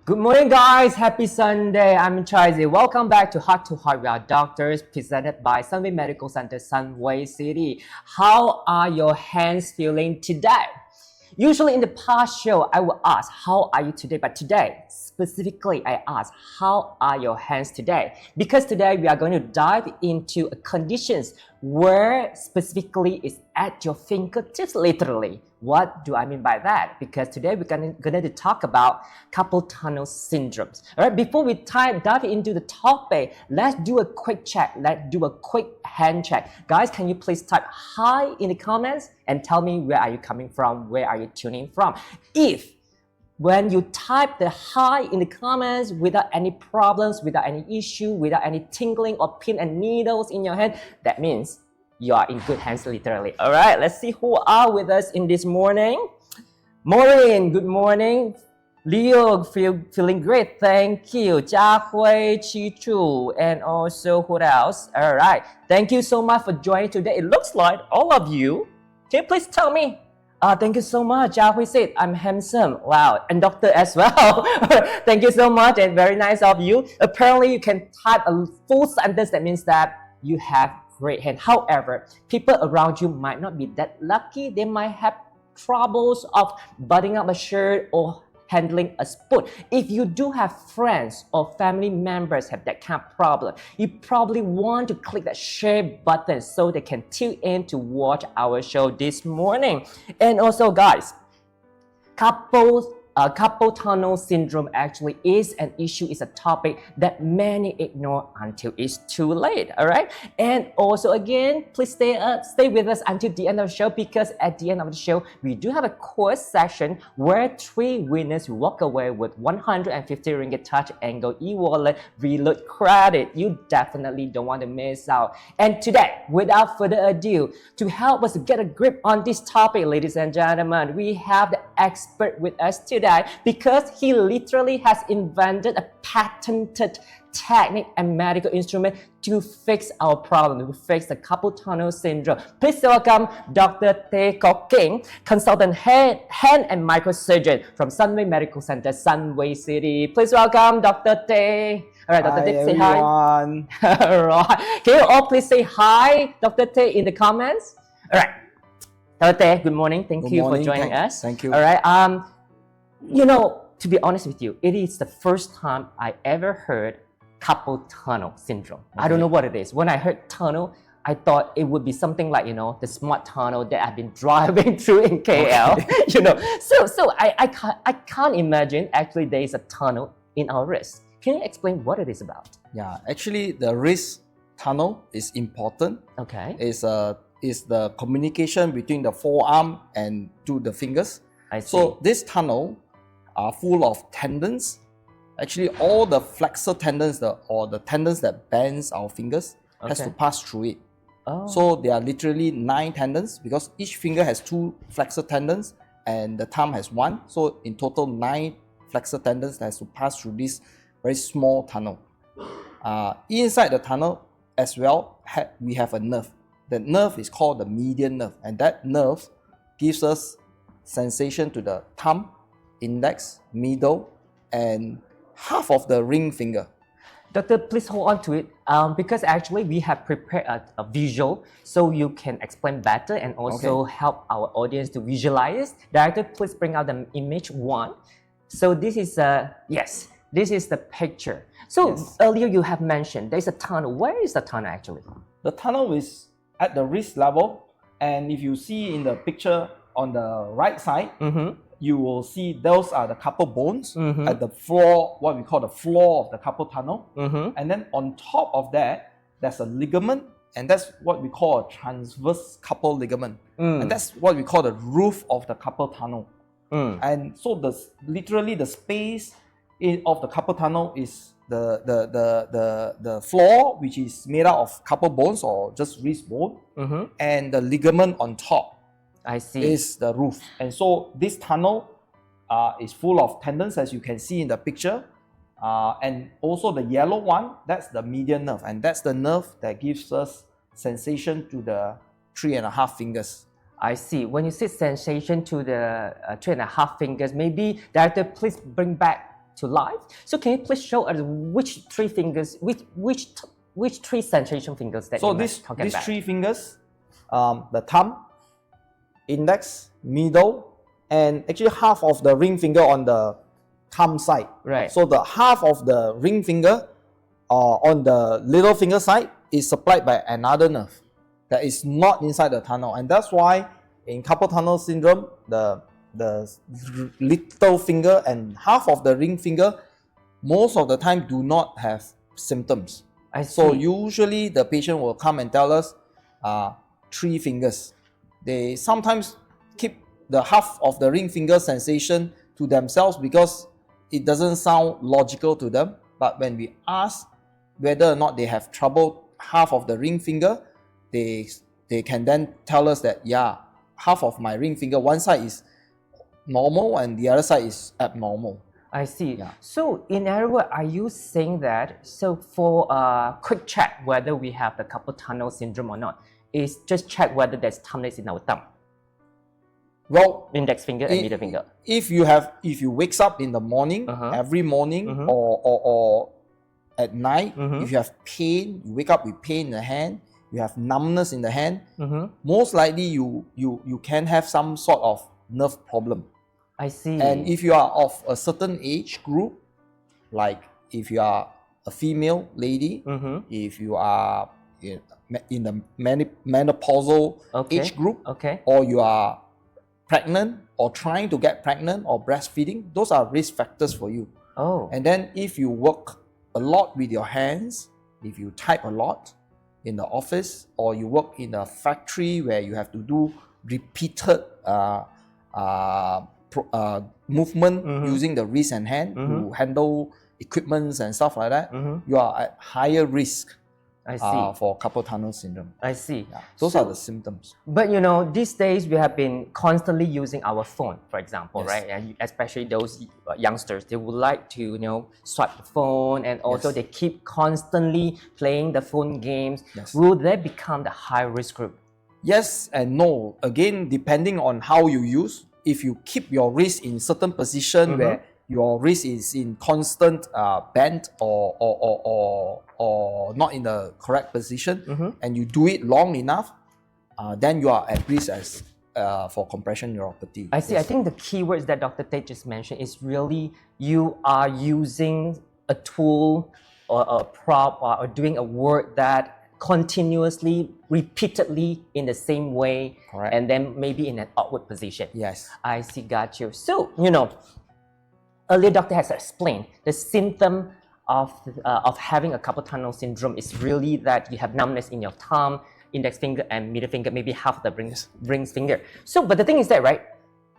Good morning, guys. Happy Sunday. I'm Chaisi. Welcome back to Heart to Heart with our doctors, presented by Sunway Medical Center, Sunway City. How are your hands feeling today? Usually in the past show, I will ask, how are you today? But today, specifically, I ask, how are your hands today? Because today we are going to dive into conditions where specifically it's at your fingertips, literally. What do I mean by that? Because today we're going to talk about carpal tunnel syndromes. All right, before we dive into the topic, let's do a quick check. Let's do a quick hand check. Guys, can you please type hi in the comments and tell me where are you coming from? Where are you tuning from? When you type the hi in the comments without any problems, without any issue, without any tingling or pin and needles in your hand, that means you are in good hands, literally. All right, let's see who are with us in this morning. Maureen, good morning. Leo, feeling great, thank you. Jia Hui, Chi Chu, and also who else? All right, thank you so much for joining today. It looks like all of you. Can you please tell me? Thank you so much. Jia Hui said, I'm handsome. Wow, and doctor as well. Thank you so much and very nice of you. Apparently, you can type a full sentence that means that you have great hand. However, people around you might not be that lucky. They might have troubles of buttoning up a shirt or handling a spoon. If you do have friends or family members have that kind of problem, you probably want to click that share button so they can tune in to watch our show this morning. And also, guys, carpal tunnel syndrome actually is an issue, is a topic that many ignore until it's too late, all right? And also, again, please stay with us until the end of the show, because at the end of the show, we do have a quiz session where 3 winners will walk away with 150 ringgit touch angle e-wallet reload credit. You definitely don't want to miss out. And today, without further ado, to help us get a grip on this topic, ladies and gentlemen, we have the expert with us today, because he literally has invented a patented technique and medical instrument to fix our problem, to fix the carpal tunnel syndrome. Please welcome Dr. Teh Kok Kheng, consultant hand and microsurgeon from Sunway Medical Center, Sunway City. Please welcome Dr. Teh. All right, Dr. Teh, say hi. All right. Can you all please say hi, Dr. Teh, in the comments? All right. Dr. Teh, good morning. Thank you for joining us. Thank you. All right. You know, to be honest with you, it is the first time I ever heard carpal tunnel syndrome. Okay. I don't know what it is. When I heard tunnel, I thought it would be something like, you know, the smart tunnel that I've been driving through in KL. Okay. You know, so I can't imagine actually there is a tunnel in our wrist. Can you explain what it is about? Yeah, actually the wrist tunnel is important. Okay. Is the communication between the forearm and to the fingers. I see. So this tunnel are full of tendons. Actually, all the flexor tendons, or the tendons that bends our fingers, has to pass through it. Oh. So there are literally 9 tendons, because each finger has 2 flexor tendons and the thumb has 1. So in total, 9 flexor tendons that has to pass through this very small tunnel. Inside the tunnel as well, we have a nerve. The nerve is called the median nerve, and that nerve gives us sensation to the thumb, index, middle, and half of the ring finger. Doctor, please hold on to it, because actually we have prepared a visual so you can explain better and also help our audience to visualize. Director, please bring out the image 1. So this is yes, this is the picture. So earlier you have mentioned there's a tunnel. Where is the tunnel actually? The tunnel is at the wrist level, and if you see in the picture on the right side, you will see those are the carpal bones at the floor, what we call the floor of the carpal tunnel. And then on top of that, there's a ligament, and that's what we call a transverse carpal ligament. And that's what we call the roof of the carpal tunnel. And so literally the space of the carpal tunnel is the floor, which is made out of carpal bones or just wrist bone, and the ligament on top. I see. Is the roof. And so this tunnel is full of tendons, as you can see in the picture. And also the yellow one, that's the median nerve. And that's the nerve that gives us sensation to the 3.5 fingers. I see. When you say sensation to the 3.5 fingers, maybe director, please bring back to life. So can you please show us which three fingers, which three sensation fingers that So you these talking about? three fingers, the thumb, index, middle, and actually half of the ring finger on the thumb side. Right. So the half of the ring finger on the little finger side is supplied by another nerve that is not inside the tunnel, and that's why in carpal tunnel syndrome, the little finger and half of the ring finger most of the time do not have symptoms. I see. So usually the patient will come and tell us three fingers. They sometimes keep the half of the ring finger sensation to themselves because it doesn't sound logical to them. But when we ask whether or not they have trouble half of the ring finger, they can then tell us that, yeah, half of my ring finger, one side is normal and the other side is abnormal. I see. Yeah. So in other words, are you saying that, so for a quick check whether we have the carpal tunnel syndrome or not, is just check whether there's numbness in our thumb, Well, index finger and middle finger? If you wakes up in the morning, every morning, or at night, if you have pain, you wake up with pain in the hand, you have numbness in the hand, most likely you can have some sort of nerve problem. I see. And if you are of a certain age group, like if you are a female lady, if you are in the menopausal age group, or you are pregnant or trying to get pregnant or breastfeeding, those are risk factors for you. Oh. And then if you work a lot with your hands, if you type a lot in the office, or you work in a factory where you have to do repeated movement using the wrist and hand to handle equipments and stuff like that, you are at higher risk for carpal tunnel syndrome. I see. Yeah. Those are the symptoms. But these days we have been constantly using our phone, for example, right? And especially those youngsters, they would like to swipe the phone, and also they keep constantly playing the phone games. Will they become the high risk group? Yes and no. Again, depending on how you use. If you keep your wrist in certain position where your wrist is in constant bend or not in the correct position, and you do it long enough, then you are at risk as for compression neuropathy. I see. I think the key words that Dr. Teh just mentioned is really you are using a tool or a prop or doing a work that continuously, repeatedly in the same way, and then maybe in an awkward position. Yes. I see, got you. So, earlier doctor has explained the symptom of having a carpal tunnel syndrome is really that you have numbness in your thumb, index finger and middle finger, maybe half the ring finger. So, but the thing is that, right,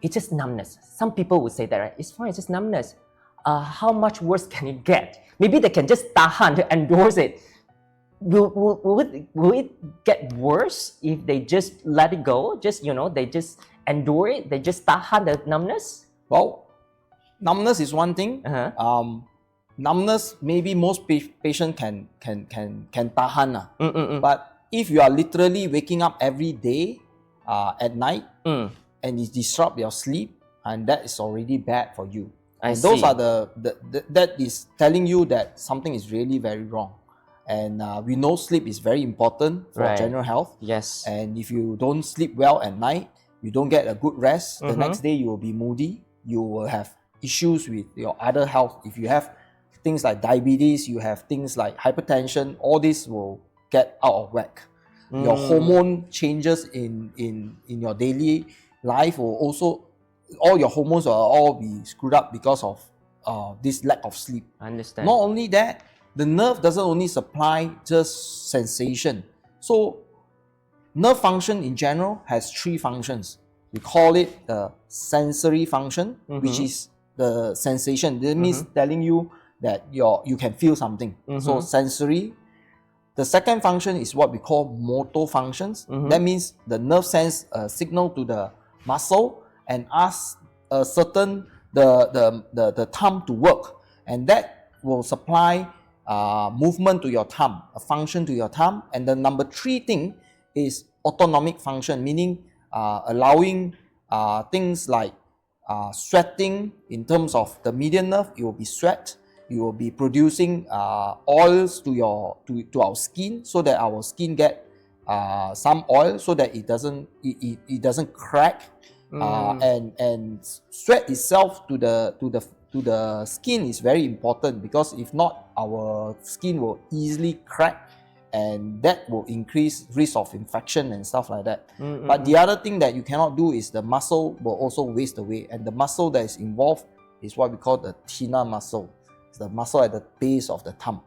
it's just numbness. Some people would say that, right, it's fine, it's just numbness. How much worse can it get? Maybe they can just tahan to endorse it. Will it get worse if they just let it go? Just they just endure it. They just tahan the numbness. Well, numbness is one thing. Numbness, maybe most patient can tahan. But if you are literally waking up every day at night and it disrupt your sleep, and that is already bad for you. Those are that is telling you that something is really very wrong. And we know sleep is very important for general health. Yes. And if you don't sleep well at night, you don't get a good rest, the next day you will be moody. You will have issues with your other health. If you have things like diabetes, you have things like hypertension, all this will get out of whack. Your hormone changes in your daily life will also, all your hormones will all be screwed up because of this lack of sleep. I understand. Not only that, the nerve doesn't only supply just sensation. So nerve function in general has three functions. We call it the sensory function, which is the sensation. That means telling you that you can feel something. So sensory. The second function is what we call motor functions. That means the nerve sends a signal to the muscle and asks a certain the thumb to work, and that will supply movement to your thumb, a function to your thumb. And the number three thing is autonomic function, meaning allowing things like sweating in terms of the median nerve. It will be sweat. You will be producing oils to our skin, so that our skin get some oil, so that it doesn't crack. And sweat itself to the skin is very important, because if not, our skin will easily crack, and that will increase risk of infection and stuff like that. But the other thing that you cannot do is the muscle will also waste away, and the muscle that is involved is what we call the thenar muscle. It's the muscle at the base of the thumb.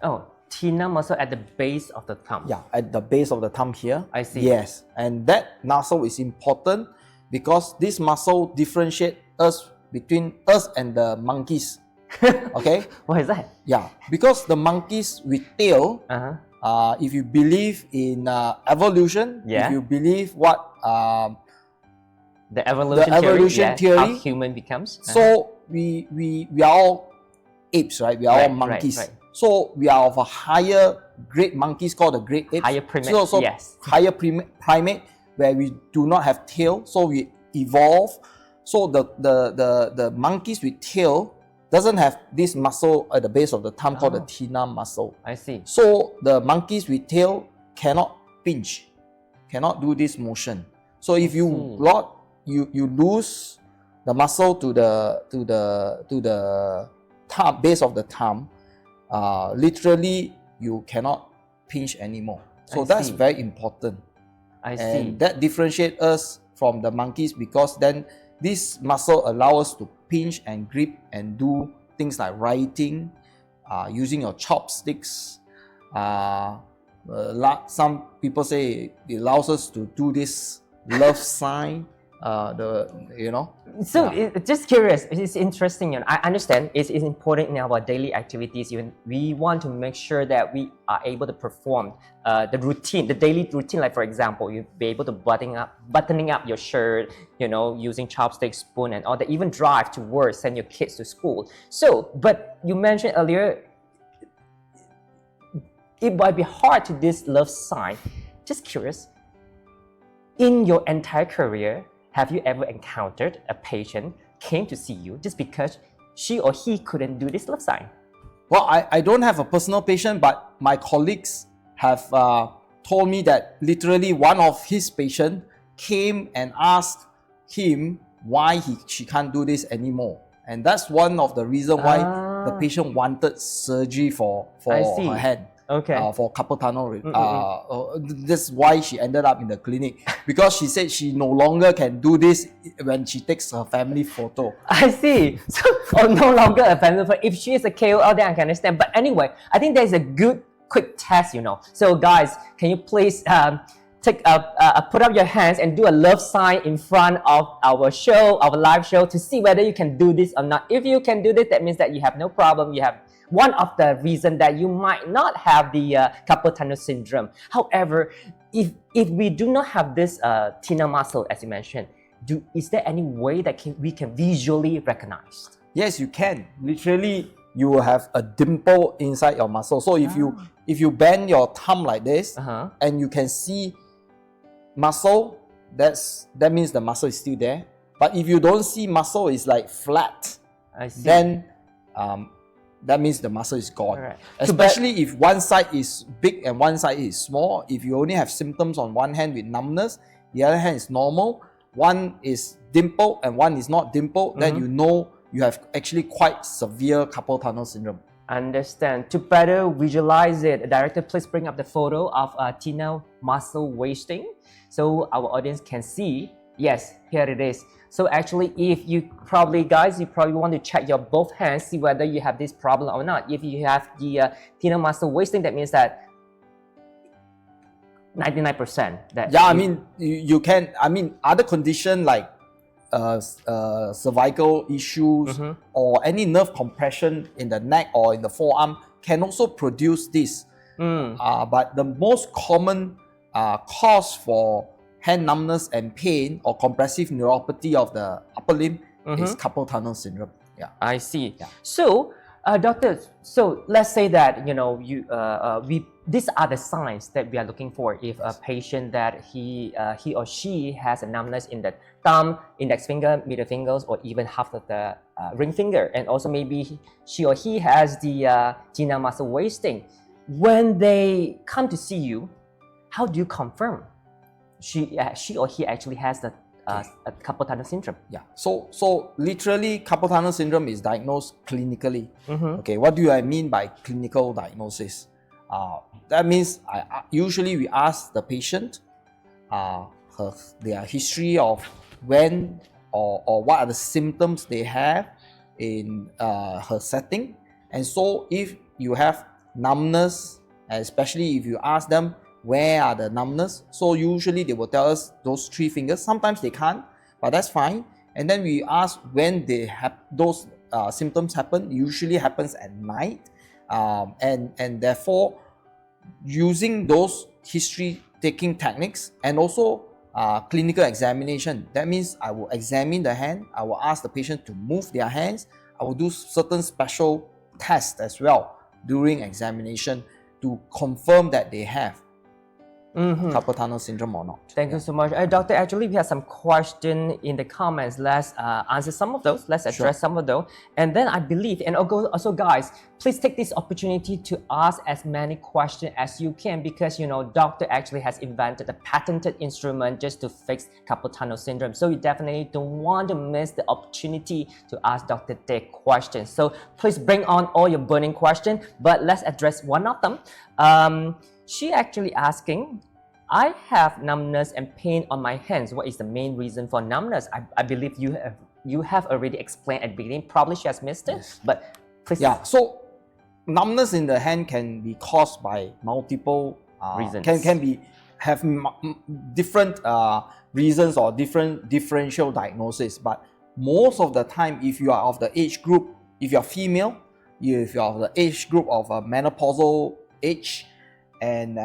Oh, thenar muscle at the base of the thumb. Yeah, at the base of the thumb here. I see. Yes, and that muscle is important because this muscle differentiates us between us and the monkeys. Okay? Why is that? Yeah, because the monkeys with tail, if you believe in evolution, if you believe what the evolution theory, how human becomes. So we are all apes, right? We are all monkeys. Right. So we are of a higher grade monkeys called the great apes. Higher primate, so higher primate, where we do not have tail. So we evolve. So the monkeys with tail doesn't have this muscle at the base of the thumb called the thenar muscle. I see. So the monkeys with tail cannot pinch, cannot do this motion. So if you lose the muscle to the thumb, base of the thumb, literally you cannot pinch anymore. So that's very important. And that differentiates us from the monkeys, because then this muscle allows us to pinch and grip and do things like writing, using your chopsticks. Some people say it allows us to do this love sign. Just curious, it's interesting. I understand it's important in our daily activities. Even we want to make sure that we are able to perform the daily routine. Like for example, you be able to buttoning up your shirt, using chopsticks, spoon, and all that. Even drive to work, send your kids to school. So, but you mentioned earlier, it might be hard to do this love sign. Just curious, in your entire career, have you ever encountered a patient came to see you just because she or he couldn't do this love sign? Well, I don't have a personal patient, but my colleagues have told me that literally one of his patients came and asked him why she can't do this anymore. And that's one of the reasons why the patient wanted surgery for her hand. Okay. For carpal tunnel. That's why she ended up in the clinic, because she said she no longer can do this when she takes her family photo. I see. So, no longer a family photo. If she is a KOL, then I can understand. But anyway, I think there's a good quick test, So guys, can you please put up your hands and do a love sign in front of our live show, to see whether you can do this or not. If you can do this, that means that you have no problem. You have one of the reasons that you might not have the carpal tunnel syndrome. However, if we do not have this thenar muscle, as you mentioned, is there any way that we can visually recognize? Yes, you can. Literally, you will have a dimple inside your muscle. So if you bend your thumb like this, and you can see muscle, that means the muscle is still there. But if you don't see muscle, it's like flat. I see. Then that means the muscle is gone. Right. Especially if one side is big and one side is small. If you only have symptoms on one hand with numbness, the other hand is normal, one is dimple and one is not dimple, then you know you have actually quite severe carpal tunnel syndrome. Understand. To better visualize it, director, please bring up the photo of thenar muscle wasting so our audience can see. Yes, here it is. So actually, if you probably want to check your both hands, see whether you have this problem or not. If you have the thenar muscle wasting, that means that 99% that. Yeah, you can. Other condition like cervical issues or any nerve compression in the neck or in the forearm can also produce this. But the most common cause for hand numbness and pain or compressive neuropathy of the upper limb is carpal tunnel syndrome. Yeah, I see. Yeah. So Doctor, so let's say that these are the signs that we are looking for if a patient that he or she has a numbness in the thumb, index finger, middle fingers, or even half of the ring finger, and also maybe she or he has the genile muscle wasting. When they come to see you, how do you confirm she or he actually has the a carpal tunnel syndrome? Yeah. So literally, carpal tunnel syndrome is diagnosed clinically. Mm-hmm. Okay. What do I mean by clinical diagnosis? That means usually we ask the patient their history of when or what are the symptoms they have in her setting. And so if you have numbness, especially if you ask them where are the numbness, so usually they will tell us those 3 fingers. Sometimes they can't, but that's fine. And then we ask when they have those symptoms happen. Usually happens at night, and therefore using those history taking techniques and also clinical examination. That means I will examine the hand. I will ask the patient to move their hands. I will do certain special tests as well during examination to confirm that they have carpal tunnel syndrome or not. Thank you so much. Doctor, actually we have some questions in the comments. Let's answer some of those. Let's address some of those. And then I believe, and also guys, please take this opportunity to ask as many questions as you can, because doctor actually has invented a patented instrument just to fix carpal tunnel syndrome. So you definitely don't want to miss the opportunity to ask Dr. Teh questions. So please bring on all your burning questions, but let's address one of them. She actually asking, I have numbness and pain on my hands. What is the main reason for numbness? I believe you have already explained at the beginning. Probably she has missed it, but please. Yeah, so numbness in the hand can be caused by multiple reasons. Can have different reasons or different differential diagnosis. But most of the time, if you are of the age group, if you are female, if you are of the age group of a menopausal age, and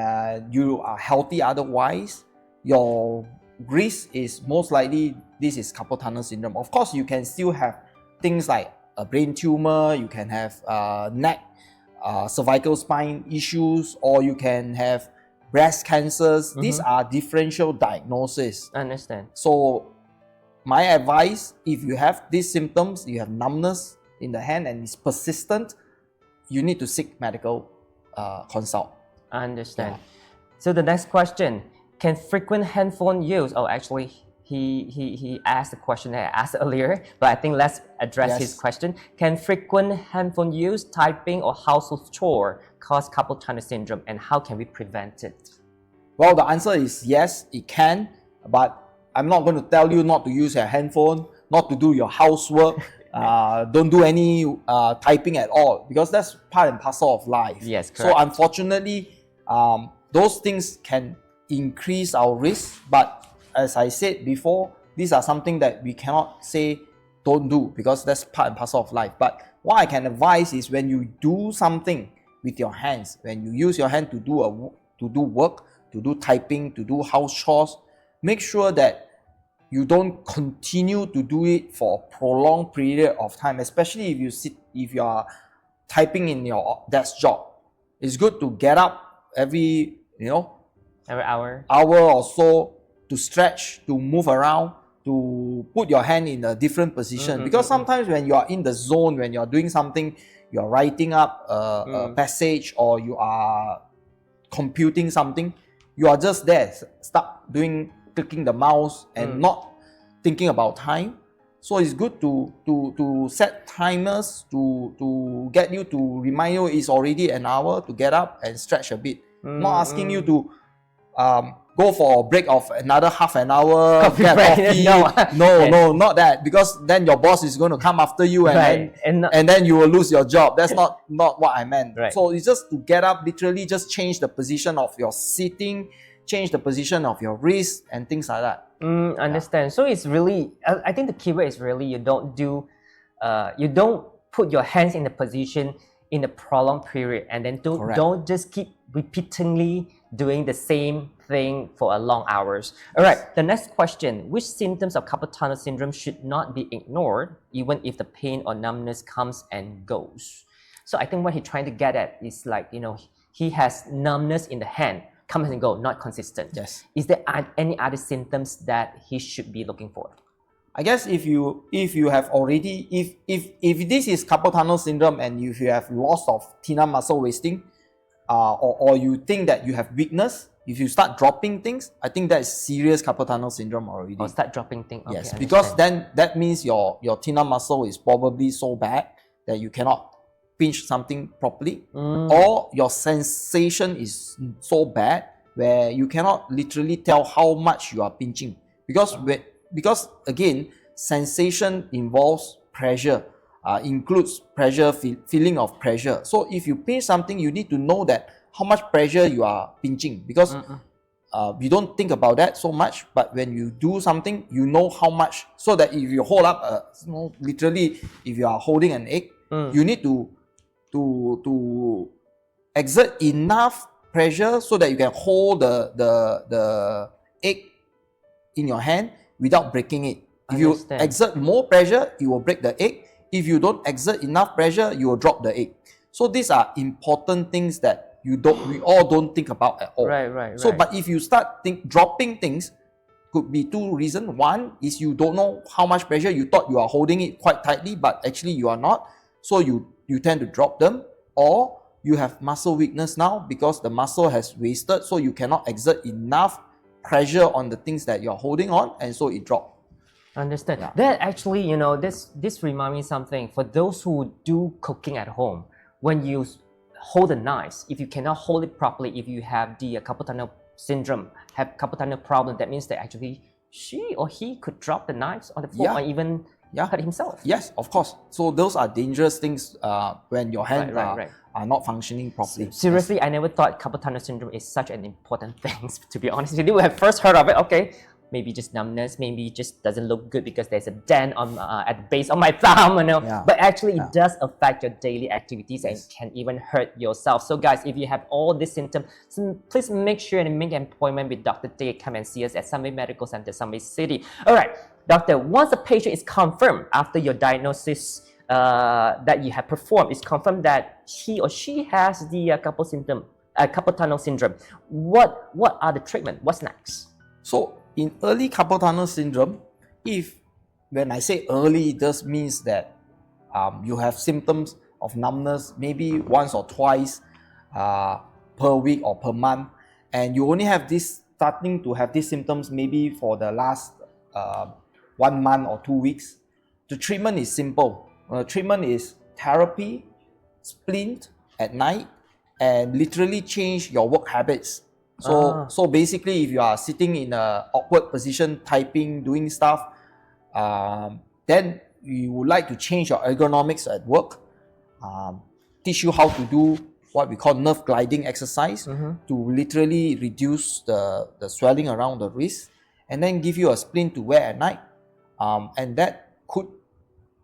you are healthy otherwise, your risk is most likely this is carpal tunnel syndrome. Of course, you can still have things like a brain tumor, you can have neck, cervical spine issues, or you can have breast cancers. These are differential diagnoses. I understand. So my advice, if you have these symptoms, you have numbness in the hand and it's persistent, you need to seek medical consult. I understand. Yeah. So the next question, can frequent handphone use, actually he asked the question that I asked earlier, but I think let's address his question. Can frequent handphone use, typing or household chore cause carpal tunnel syndrome, and how can we prevent it? Well, the answer is yes, it can, but I'm not going to tell you not to use your handphone, not to do your housework, don't do any typing at all, because that's part and parcel of life. Yes, correct. So unfortunately, those things can increase our risk, but as I said before, these are something that we cannot say don't do, because that's part and parcel of life. But what I can advise is when you do something with your hands, when you use your hand to do work, to do typing, to do house chores, make sure that you don't continue to do it for a prolonged period of time, especially if you are typing in your desk job. It's good to get up every hour or so, to stretch, to move around, to put your hand in a different position. Because sometimes when you are in the zone, when you are doing something, you are writing up a passage, or you are computing something, you are just there, stuck clicking the mouse and not thinking about time. So it's good to set timers to get you to remind you it's already an hour to get up and stretch a bit. Not asking you to go for a break of another half an hour, get coffee. No, not that, because then your boss is going to come after you and then you will lose your job. That's not what I meant. Right. So it's just to get up, literally just change the position of your sitting, change the position of your wrist and things like that. Understand. Yeah. So it's really, I think the keyword is really you don't put your hands in the position in a prolonged period, and then don't just keep repeatedly doing the same thing for a long hours. All right, the next question, which symptoms of carpal tunnel syndrome should not be ignored even if the pain or numbness comes and goes? So I think what he's trying to get at is like, he has numbness in the hand, comes and go, not consistent. Yes. Is there any other symptoms that he should be looking for? I guess if you have already, if this is carpal tunnel syndrome and if you have loss of thenar muscle wasting, or you think that you have weakness, if you start dropping things, I think that is serious carpal tunnel syndrome already. Or start dropping things. Okay, yes, because then that means your thenar muscle is probably so bad that you cannot pinch something properly, or your sensation is so bad where you cannot literally tell how much you are pinching, because again, sensation involves pressure, includes pressure, feeling of pressure. So if you pinch something, you need to know that how much pressure you are pinching, because you don't think about that so much, but when you do something, you know how much, so that if you hold up, literally, if you are holding an egg, you need to exert enough pressure so that you can hold the egg in your hand without breaking it. If you exert more pressure, you will break the egg. If you don't exert enough pressure, you will drop the egg. So these are important things that we all don't think about at all. Right. So, but if you start dropping things, could be two reasons. One is you don't know how much pressure. You thought you are holding it quite tightly, but actually you are not. So you tend to drop them, or you have muscle weakness now because the muscle has wasted, so you cannot exert enough pressure on the things that you're holding on, and so it dropped. Understand. Yeah. That actually, this reminds me something. For those who do cooking at home, when you hold the knives, if you cannot hold it properly, if you have the carpal tunnel syndrome, have carpal tunnel problem, that means that actually she or he could drop the knives on the floor or even hurt himself. Yes, of course. So those are dangerous things when your hands are not functioning properly. Seriously, I never thought carpal tunnel syndrome is such an important thing, to be honest with you. We have first heard of it, okay, maybe just numbness, maybe just doesn't look good because there's a dent on at the base of my thumb, but actually it does affect your daily activities and can even hurt yourself. So guys, if you have all these symptoms, please make sure and make an appointment with Dr. Teh. Come and see us at Sunway Medical Center, Sunway City. All right, doctor, once the patient is confirmed after your diagnosis that you have performed, is confirmed that he or she has the carpal tunnel syndrome, what are the treatment? What's next? So in early carpal tunnel syndrome, when I say early, it just means that you have symptoms of numbness maybe once or twice per week or per month, and you only have starting to have these symptoms maybe for the last 1 month or 2 weeks. The treatment is simple. Treatment is therapy, splint at night, and literally change your work habits. So basically, if you are sitting in an awkward position, typing, doing stuff, then you would like to change your ergonomics at work, teach you how to do what we call nerve gliding exercise to literally reduce the swelling around the wrist, and then give you a splint to wear at night. And that could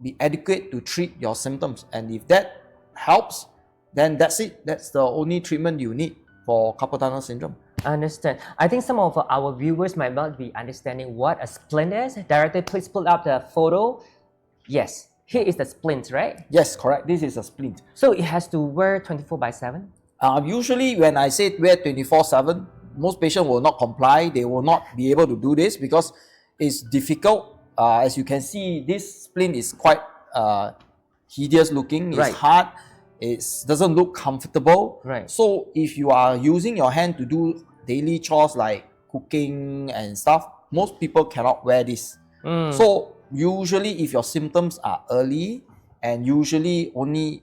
be adequate to treat your symptoms. And if that helps, then that's it. That's the only treatment you need for carpal tunnel syndrome. I understand. I think some of our viewers might not be understanding what a splint is. Director, please pull up the photo. Yes, here is the splint, right? Yes, correct. This is a splint. So it has to wear 24/7? Usually when I say wear 24/7, most patients will not comply. They will not be able to do this because it's difficult. As you can see, this splint is quite hideous looking. It's hard. It doesn't look comfortable. Right. So if you are using your hand to do daily chores like cooking and stuff, most people cannot wear this. So usually if your symptoms are early and usually only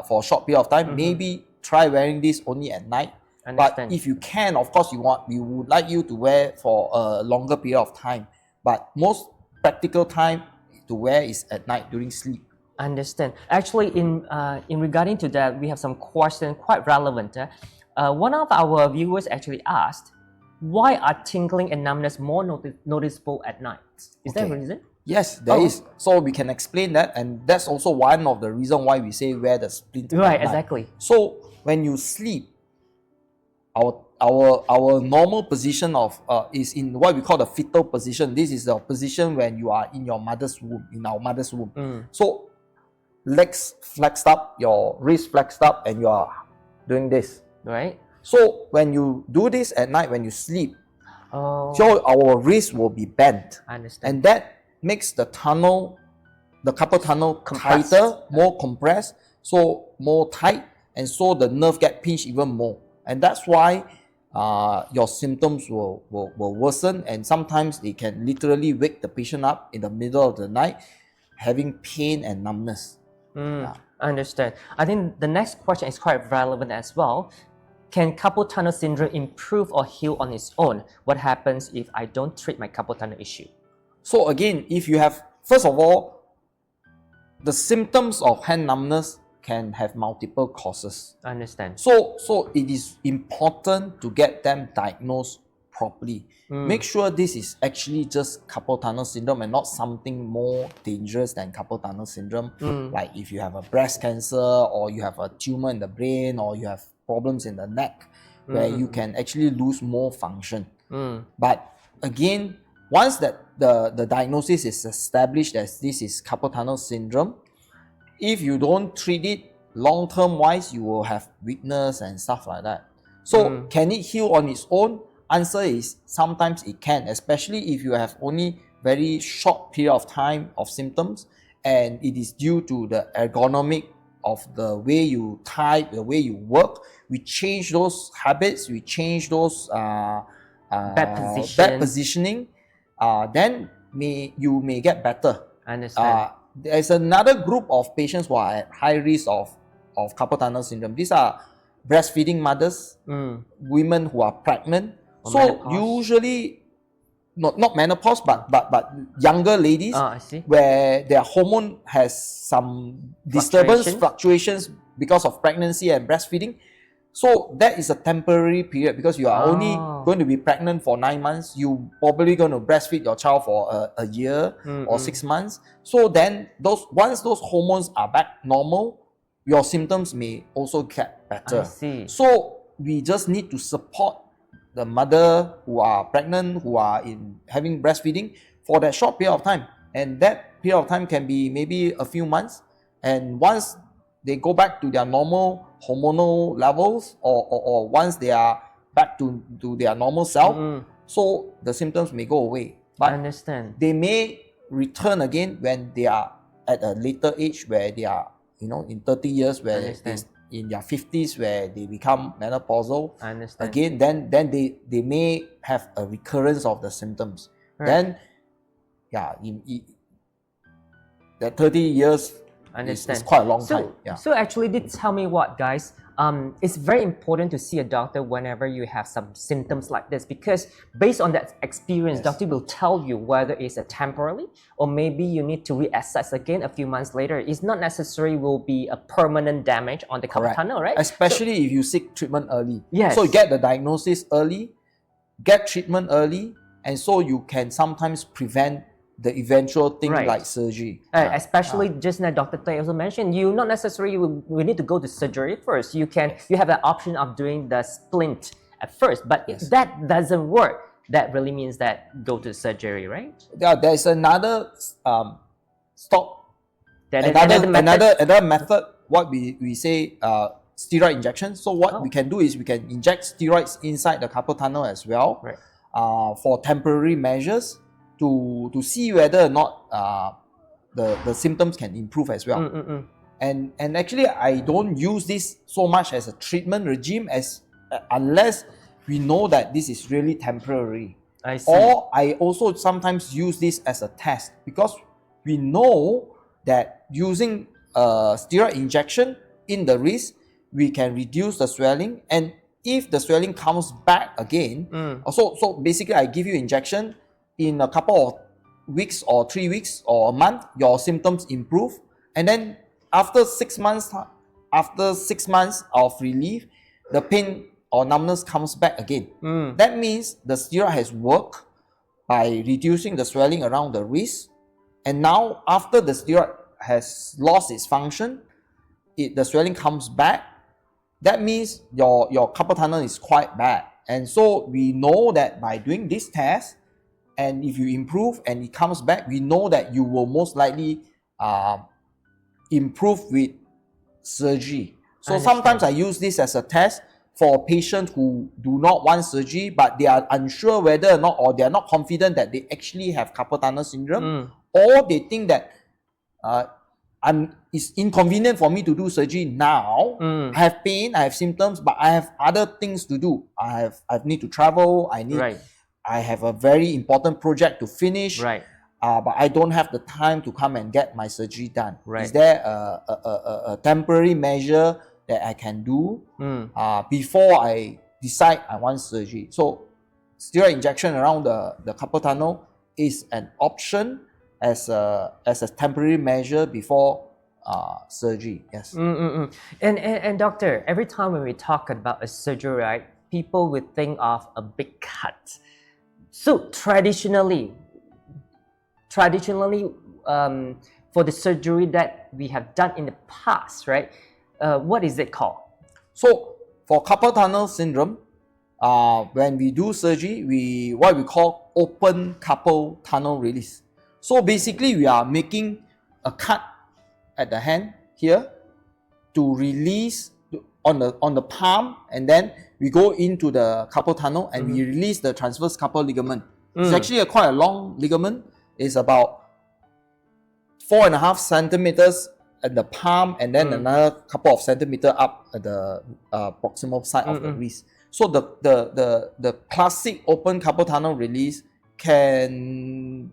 for a short period of time, maybe try wearing this only at night. But if you can, of course, we would like you to wear for a longer period of time. But most practical time to wear is at night during sleep. Understand. Actually, in regarding to that, we have some questions quite relevant. One of our viewers actually asked, why are tingling and numbness more noticeable at night? Is there a reason? Yes, there is. So we can explain that, and that's also one of the reasons why we say wear the splint at night. Exactly. So when you sleep, our normal position is in what we call the fetal position. This is the position when you are in your mother's womb, in our mother's womb. So legs flexed up, your wrist flexed up, and you are doing this. Right. So when you do this at night, when you sleep, Oh, so our wrist will be bent, I understand. and that makes the carpal tunnel Compressed. tighter, more compressed, so more tight, and so the nerve get pinched even more, and that's why your symptoms will worsen, and sometimes they can literally wake the patient up in the middle of the night having pain and numbness. I understand. I think the next question is quite relevant as well. Can carpal tunnel syndrome improve or heal on its own? What happens if I don't treat my carpal tunnel issue? So again, if you have, first of all, the symptoms of hand numbness can have multiple causes. I understand. So it is important to get them diagnosed properly. Make sure this is actually just carpal tunnel syndrome and not something more dangerous than carpal tunnel syndrome. Like if you have a breast cancer, or you have a tumor in the brain, or you have problems in the neck where you can actually lose more function. But again, once that the diagnosis is established as this is carpal tunnel syndrome, if you don't treat it long-term wise, you will have weakness and stuff like that. So can it heal on its own? Answer is sometimes it can, especially if you have only very short period of time of symptoms, and it is due to the ergonomic of the way you type, the way you work. We change those habits, we change those bad positioning, then you may get better. I understand. There's another group of patients who are at high risk of carpal tunnel syndrome. These are breastfeeding mothers, women who are pregnant. Or so menopause. Usually, not menopause, but younger ladies, I see. where their hormone has some disturbance, fluctuations because of pregnancy and breastfeeding. So that is a temporary period, because you are only going to be pregnant for 9 months. You probably going to breastfeed your child for a year or 6 months. So then once those hormones are back normal, your symptoms may also get better. I see. So we just need to support the mother who are pregnant, who are having breastfeeding for that short period of time. And that period of time can be maybe a few months. And once they go back to their normal hormonal levels, or once they are back to their normal self, so the symptoms may go away. But I understand. they may return again when they are at a later age, where they are, in 30 years, where in their 50s, where they become menopausal. I understand. Again, then they may have a recurrence of the symptoms. Right. Then, that 30 years is quite a long time. So actually, did tell me what, guys. It's very important to see a doctor whenever you have some symptoms like this, because based on that experience, doctor will tell you whether it's a temporary, or maybe you need to reassess again a few months later. It's not necessarily will be a permanent damage on the carpal tunnel, right? Especially if you seek treatment early. Yes. So you get the diagnosis early, get treatment early, and so you can sometimes prevent the eventual thing like surgery. Especially just now, Dr. Teh also mentioned, you not necessarily will need to go to surgery first. You have the option of doing the splint at first, but if that doesn't work, that really means that go to surgery, right? There's another another method. What we say steroid injection. So what we can do is we can inject steroids inside the carpal tunnel as well, for temporary measures, to see whether or not the symptoms can improve as well. And actually, I don't use this so much as a treatment regime, unless we know that this is really temporary. I see. Or I also sometimes use this as a test, because we know that using steroid injection in the wrist, we can reduce the swelling. And if the swelling comes back again, so basically I give you injection, in a couple of weeks or 3 weeks or a month, your symptoms improve. And then after 6 months of relief, the pain or numbness comes back again. That means the steroid has worked by reducing the swelling around the wrist. And now after the steroid has lost its function, the swelling comes back. That means your carpal tunnel is quite bad. And so we know that by doing this test, and if you improve and it comes back, we know that you will most likely improve with surgery. So I sometimes I understand. use this as a test for patients who do not want surgery, but they are unsure whether or not, or they are not confident that they actually have carpal tunnel syndrome, or they think that it's inconvenient for me to do surgery now. I have pain, I have symptoms, but I have other things to do. I need to travel. I have a very important project to finish. But I don't have the time to come and get my surgery done. Is there a temporary measure that I can do before I decide I want surgery? So steroid injection around the carpal tunnel is an option as a temporary measure before surgery. Yes. And doctor, every time when we talk about a surgery, right, people would think of a big cut. So traditionally, for the surgery that we have done in the past, right, what is it called? So for carpal tunnel syndrome, when we do surgery, what we call open carpal tunnel release. So basically, we are making a cut at the hand here to release on the palm, and then we go into the carpal tunnel and we release the transverse carpal ligament. It's actually quite a long ligament. It's about 4.5 centimeters at the palm, and then another couple of centimeters up at the proximal side of the wrist. So the classic open carpal tunnel release can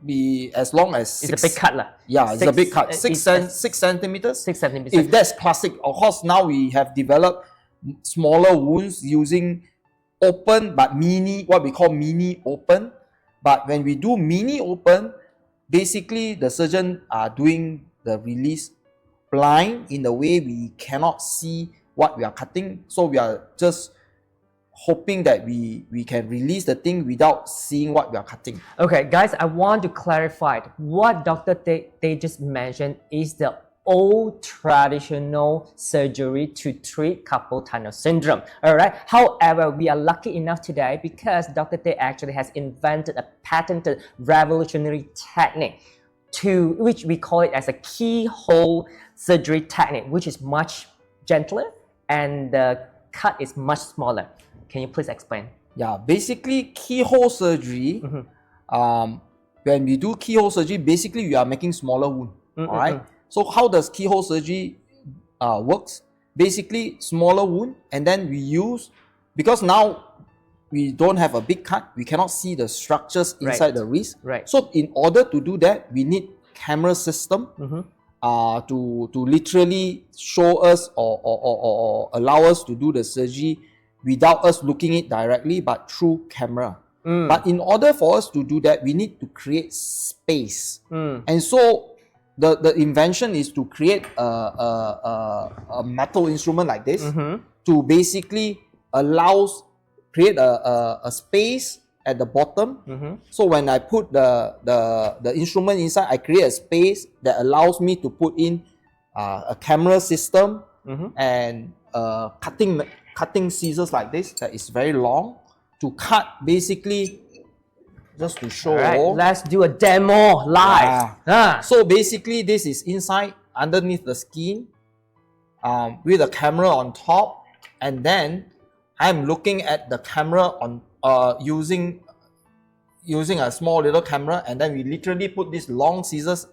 be as long as it's a big cut lah. Yeah, it's a big cut. 6 centimeters. 6 centimeters. If that's classic, of course, now we have developed smaller wounds using open but mini, what we call mini open. But when we do mini open, basically the surgeon are doing the release blind in the way we cannot see what we are cutting. So we are just hoping that we can release the thing without seeing what we are cutting. Okay, guys, I want to clarify what Dr. Teh just mentioned is the old traditional surgery to treat carpal tunnel syndrome. All right. However, we are lucky enough today because Dr. Teh actually has invented a patented revolutionary technique to which we call it as a keyhole surgery technique, which is much gentler and the cut is much smaller. Can you please explain? Yeah, basically keyhole surgery. When we do keyhole surgery, basically we are making smaller wound. All right. So how does keyhole surgery works? Basically, smaller wound, and then we use, because now we don't have a big cut, we cannot see the structures inside the wrist. So in order to do that, we need camera system to literally show us or allow us to do the surgery without us looking it directly, but through camera. But in order for us to do that, we need to create space. And so the invention is to create a metal instrument like this to basically create a space at the bottom. So when I put the instrument inside, I create a space that allows me to put in a camera system and cutting scissors like this that is very long to cut, basically just to show. All right, let's do a demo live. So basically this is inside underneath the skin with a camera on top, and then I'm looking at the camera on using a small little camera, and then we literally put these long scissors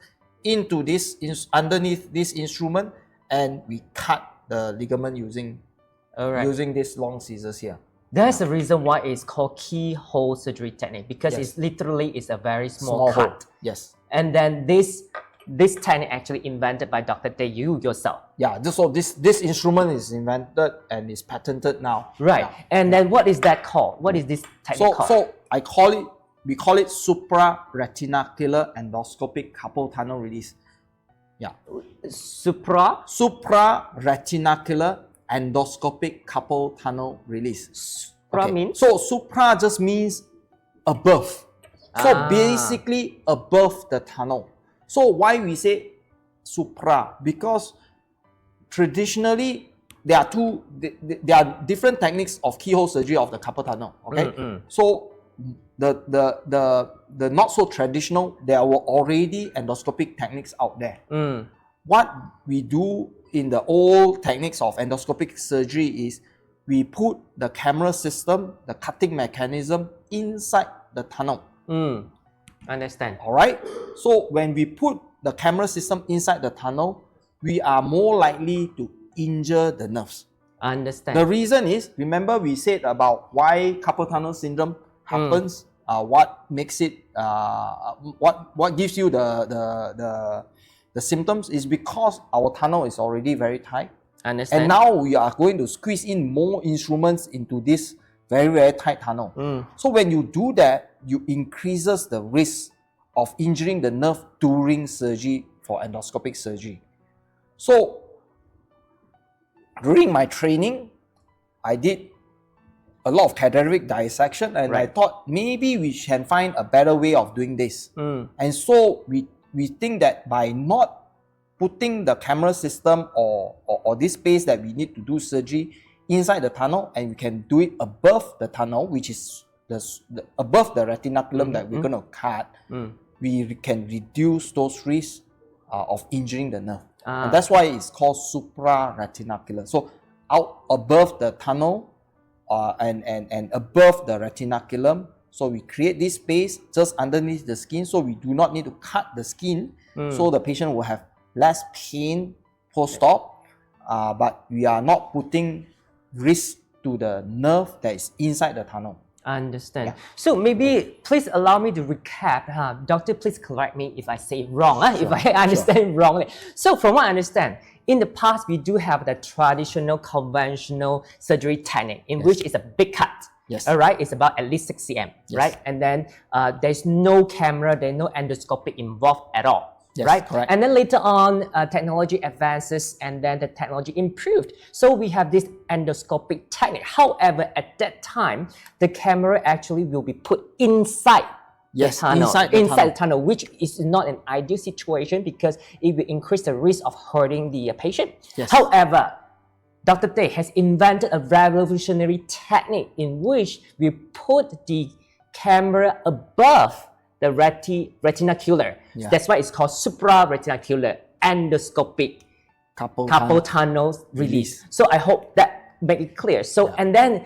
into this underneath this instrument, and we cut the ligament using this long scissors here. That's the reason why it's called keyhole surgery technique, because it's literally is a very small cut. Hole. Yes. And then this technique actually invented by Dr. Teh, you yourself. Yeah. So this instrument is invented and is patented now. Right. Yeah. And then what is that called? What is this technique called? So we call it supraretinacular endoscopic carpal tunnel release. Yeah. Supraretinacular endoscopic carpal tunnel release. Supra means? So supra just means above. So basically above the tunnel. So why we say supra? Because traditionally there are different techniques of keyhole surgery of the carpal tunnel. Okay. So the not so traditional, there were already endoscopic techniques out there. what we do in the old techniques of endoscopic surgery is we put the camera system, the cutting mechanism inside the tunnel. Understand. All right. So when we put the camera system inside the tunnel, we are more likely to injure the nerves. Understand. The reason is, remember we said about why carpal tunnel syndrome happens, what makes it, what gives you the symptoms is because our tunnel is already very tight. Understand. And now we are going to squeeze in more instruments into this very, very tight tunnel. So when you do that, you increases the risk of injuring the nerve during surgery for endoscopic surgery. So during my training, I did a lot of cadaveric dissection, and I thought maybe we can find a better way of doing this. And so we think that by not putting the camera system or this space that we need to do surgery inside the tunnel, and we can do it above the tunnel, which is above the retinaculum that we're going to cut, we can reduce those risks of injuring the nerve. And that's why it's called supraretinacular. So out above the tunnel and above the retinaculum, so we create this space just underneath the skin, so we do not need to cut the skin, so the patient will have less pain post-op, but we are not putting risk to the nerve that is inside the tunnel. I understand. So maybe please allow me to recap. Doctor, please correct me if I say it wrong, if I understand wrongly. So from what I understand, in the past, we do have the traditional conventional surgery technique in which it's a big cut. Yes. All right, it's about at least 6 cm, right? And then there's no camera, there's no endoscopic involved at all. Yes, right? correct. And then later on, technology advances and then the technology improved. So we have this endoscopic technique. However, at that time, the camera actually will be put inside the tunnel, inside the tunnel, which is not an ideal situation because it will increase the risk of hurting the patient. Yes. However, Dr. Teh has invented a revolutionary technique in which we put the camera above the retinacular. Yeah. That's why it's called supraretinacular endoscopic carpal tunnel release. So I hope that make it clear. So and then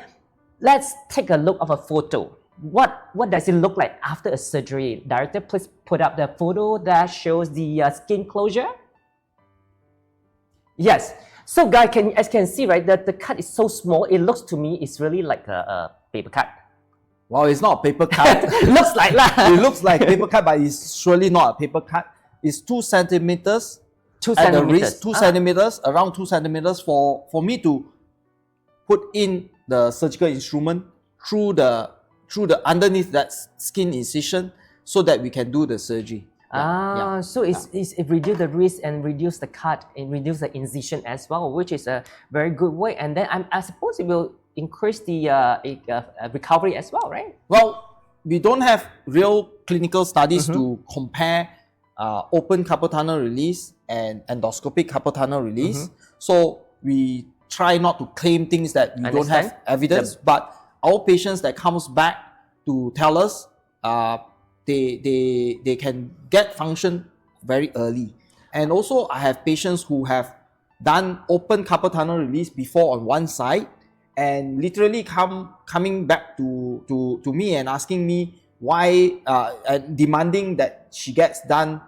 let's take a look of a photo. What does it look like after a surgery? Director, please put up the photo that shows the skin closure. Yes. So guys, as you can see, right, the cut is so small. It looks to me it's really like a paper cut. Well, it's not a paper cut. Looks like that. It looks like paper cut, but it's surely not a paper cut. It's 2 centimeters. 2 at centimeters. the wrist, 2 centimeters, around 2 centimeters for me to put in the surgical instrument through the underneath that skin incision so that we can do the surgery. So it reduce the risk and reduce the cut and reduce the incision as well, which is a very good way. And then I suppose it will increase the recovery as well, right? Well, we don't have real clinical studies to compare open carpal tunnel release and endoscopic carpal tunnel release. So we try not to claim things that we don't have evidence. But our patients that comes back to tell us, they can get function very early. And also I have patients who have done open carpal tunnel release before on one side and literally coming back to me and asking me why, demanding that she gets done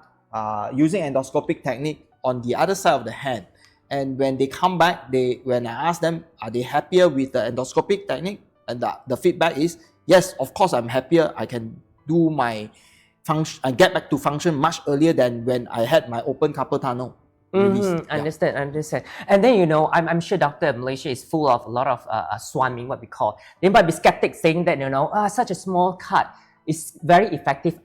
using endoscopic technique on the other side of the hand. And when they come back, when I ask them, are they happier with the endoscopic technique? And the feedback is, yes, of course I'm happier. I can do my function, I get back to function much earlier than when I had my open carpal tunnel. Understand. And then, I'm sure Dr. Malaysia is full of a lot of swarming, what we call. They might be skeptics saying that, such a small cut is very effective.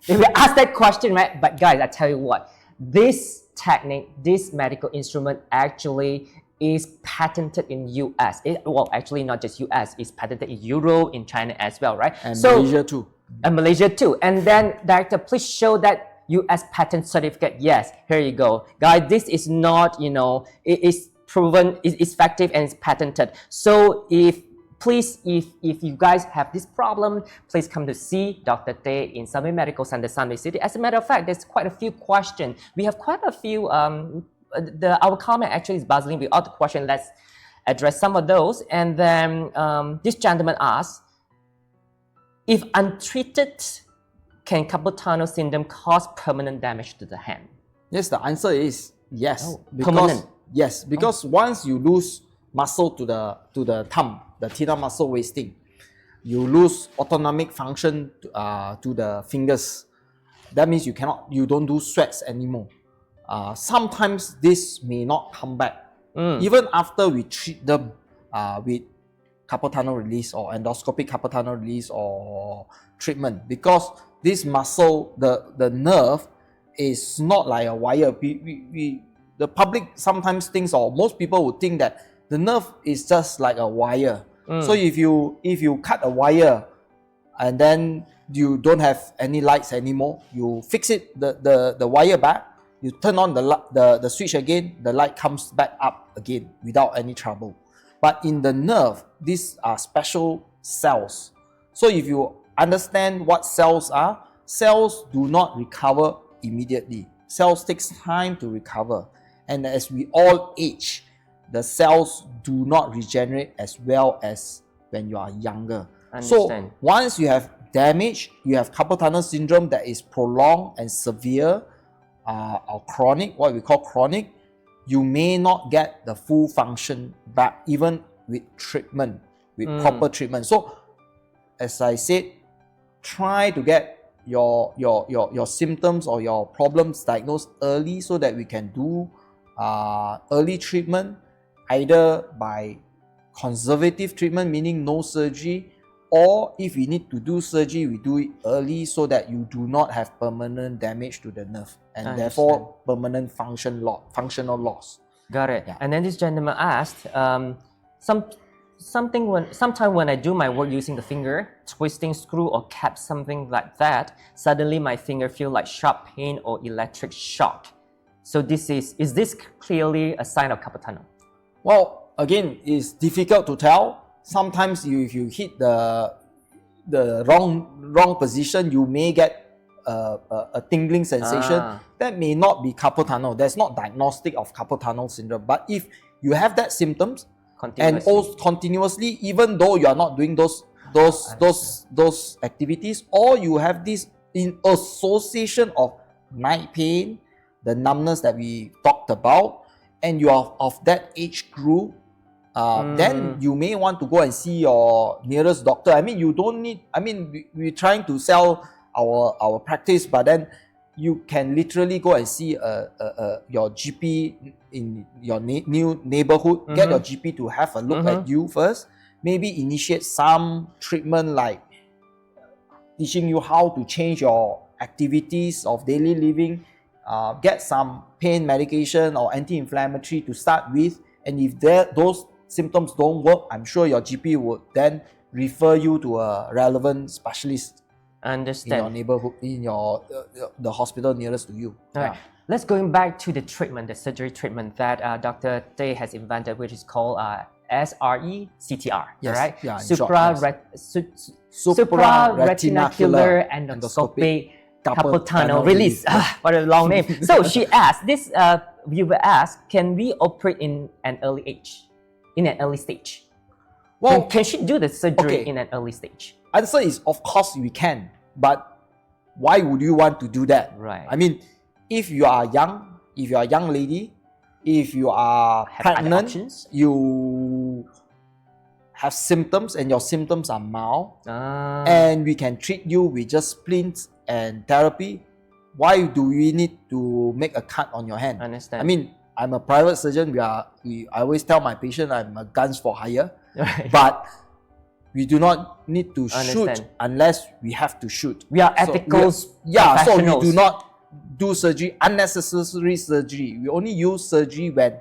They will ask that question, right? But guys, I tell you what, this technique, this medical instrument actually is patented in US. Well, actually not just US, it's patented in Europe, in China as well, right? And Malaysia too. And Malaysia too. And then, Director, please show that US patent certificate. Yes, here you go. Guys, this is not, it is proven, it's effective and it's patented. So please, if you guys have this problem, please come to see Dr. Teh in Sunway Medical Center, Sunway City. As a matter of fact, there's quite a few questions. We have quite a few, our comment actually is buzzing with all the questions. Let's address some of those. And then this gentleman asked, if untreated, can carpal tunnel syndrome cause permanent damage to the hand? Yes, the answer is yes. Oh, permanent. Yes, because once you lose muscle to the thumb, the thenar muscle wasting, you lose autonomic function to the fingers. That means you don't do sweats anymore. Sometimes this may not come back. Even after we treat them with carpal tunnel release or endoscopic carpal tunnel release or treatment, because this muscle, the nerve, is not like a wire. The public sometimes thinks, or most people would think, that the nerve is just like a wire. So if you cut a wire and then you don't have any lights anymore, you fix it, the wire back, you turn on the switch again, the light comes back up again without any trouble. But in the nerve, these are special cells. So if you understand what cells are, cells do not recover immediately. Cells takes time to recover. And as we all age, the cells do not regenerate as well as when you are younger. Understand. So once you have damage, you have carpal tunnel syndrome that is prolonged and severe, or chronic, what we call chronic, you may not get the full function back even with treatment, with proper treatment. So as I said, try to get your symptoms or your problems diagnosed early so that we can do early treatment, either by conservative treatment, meaning no surgery, or if we need to do surgery, we do it early so that you do not have permanent damage to the nerve and therefore permanent functional loss. Got it. Yeah. And then this gentleman asked, sometime when I do my work using the finger, twisting screw or cap, something like that, suddenly my finger feel like sharp pain or electric shock. So is this clearly a sign of carpal tunnel? Well, again, it's difficult to tell. Sometimes if you hit the wrong position, you may get a tingling sensation. That may not be carpal tunnel. That's not diagnostic of carpal tunnel syndrome. But if you have that symptoms and also continuously, even though you are not doing those activities, or you have this in association of night pain, the numbness that we talked about, and you are of that age group, then you may want to go and see your nearest doctor. I mean, you don't need, we're trying to sell our practice, but then you can literally go and see your GP in your new neighborhood. Get your GP to have a look at you first. Maybe initiate some treatment like teaching you how to change your activities of daily living. Get some pain medication or anti-inflammatory to start with. And if those symptoms don't work, I'm sure your GP would then refer you to a relevant specialist. Understand. In your neighborhood, in the hospital nearest to you. All right. Let's going back to the treatment, the surgery treatment that Dr. Teh has invented, which is called SRE-CTR. Yes. Right? Yeah, Supraretinacular endoscopic carpal tunnel release. What a long name. So she asked, this viewer asked, can we operate in an early age, in an early stage? Well, can she do the surgery in an early stage? Answer is, of course we can, but why would you want to do that? Right. I mean, if you are young, if you are a young lady, if you are pregnant, you have symptoms and your symptoms are mild, and we can treat you with just splints and therapy, why do we need to make a cut on your hand? Understand. I mean, I'm a private surgeon. I always tell my patient I'm a guns for hire, but we do not need to shoot unless we have to shoot. We are ethical so we do not do surgery, unnecessary surgery. We only use surgery when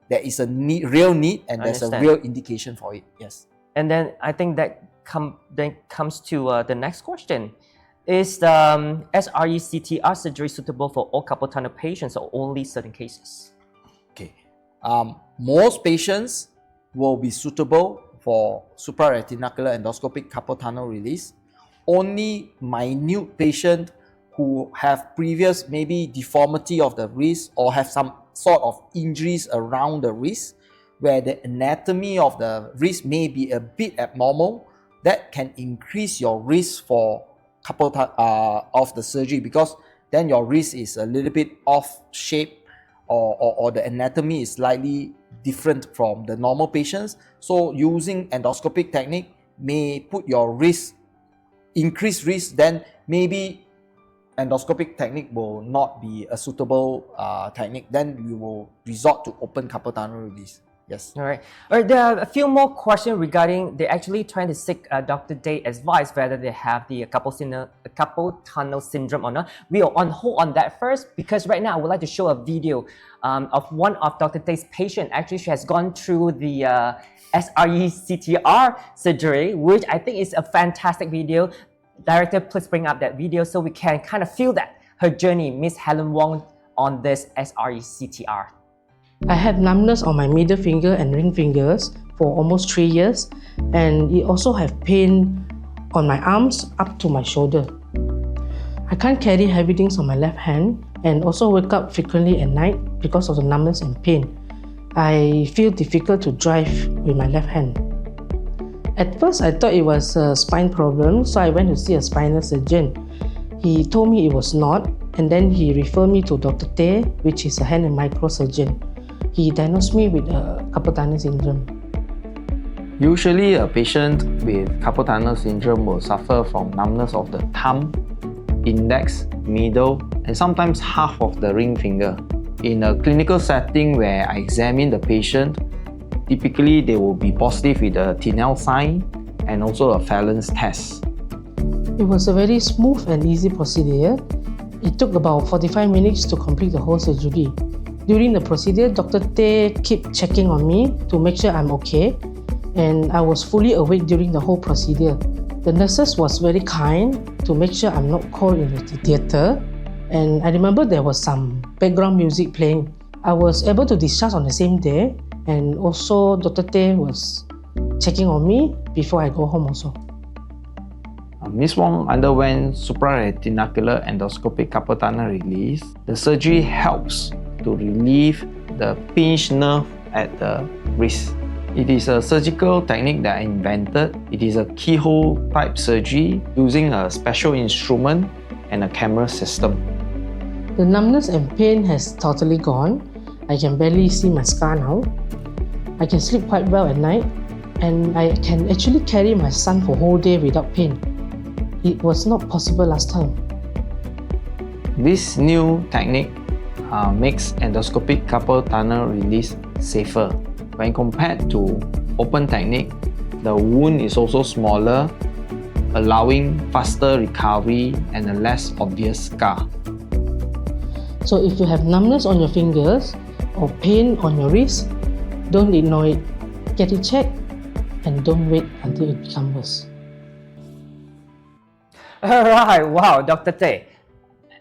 there is a real need and there's a real indication for it. Yes. And then I think that comes to the next question. Is the SRE-CTR surgery suitable for all carpal tunnel patients or only certain cases? Okay. Most patients will be suitable for supraretinacular endoscopic carpal tunnel release. Only minute patient who have previous maybe deformity of the wrist or have some sort of injuries around the wrist where the anatomy of the wrist may be a bit abnormal, that can increase your risk for of the surgery, because then your wrist is a little bit off shape or the anatomy is slightly different from the normal patients. So using endoscopic technique may put your risk, increased risk, then maybe endoscopic technique will not be a suitable technique. Then we will resort to open carpal tunnel release. Yes. All right. There are a few more questions regarding they're actually trying to seek Dr. Teh advice whether they have the carpal tunnel syndrome or not. We are on hold on that first because right now I would like to show a video of one of Dr. Teh's patients. Actually, she has gone through the SRE-CTR surgery, which I think is a fantastic video. Director, please bring up that video so we can kind of feel that her journey, Miss Helen Wong, on this SRE-CTR. I had numbness on my middle finger and ring fingers for almost 3 years, and it also have pain on my arms up to my shoulder. I can't carry heavy things on my left hand and also wake up frequently at night because of the numbness and pain. I feel difficult to drive with my left hand. At first, I thought it was a spine problem, so I went to see a spinal surgeon. He told me it was not, and then he referred me to Dr. Teh, which is a hand and microsurgeon. He diagnosed me with carpal tunnel syndrome. Usually, a patient with carpal tunnel syndrome will suffer from numbness of the thumb, index, middle, and sometimes half of the ring finger. In a clinical setting where I examine the patient, typically they will be positive with a Tinel sign and also a Phelan's test. It was a very smooth and easy procedure. It took about 45 minutes to complete the whole surgery. During the procedure, Dr. Teh kept checking on me to make sure I'm okay, and I was fully awake during the whole procedure. The nurses was very kind to make sure I'm not cold in the theatre, and I remember there was some background music playing. I was able to discharge on the same day, and also Dr. Teh was checking on me before I go home also. Ms. Wong underwent supraretinacular endoscopic carpal tunnel release. The surgery helps to relieve the pinched nerve at the wrist. It is a surgical technique that I invented. It is a keyhole type surgery using a special instrument and a camera system. The numbness and pain has totally gone. I can barely see my scar now. I can sleep quite well at night, and I can actually carry my son for whole day without pain. It was not possible last time. This new technique makes endoscopic carpal tunnel release safer. When compared to open technique, the wound is also smaller, allowing faster recovery and a less obvious scar. So if you have numbness on your fingers or pain on your wrist, don't ignore it. Get it checked and don't wait until it becomes worse. Alright, wow, Dr. Teh.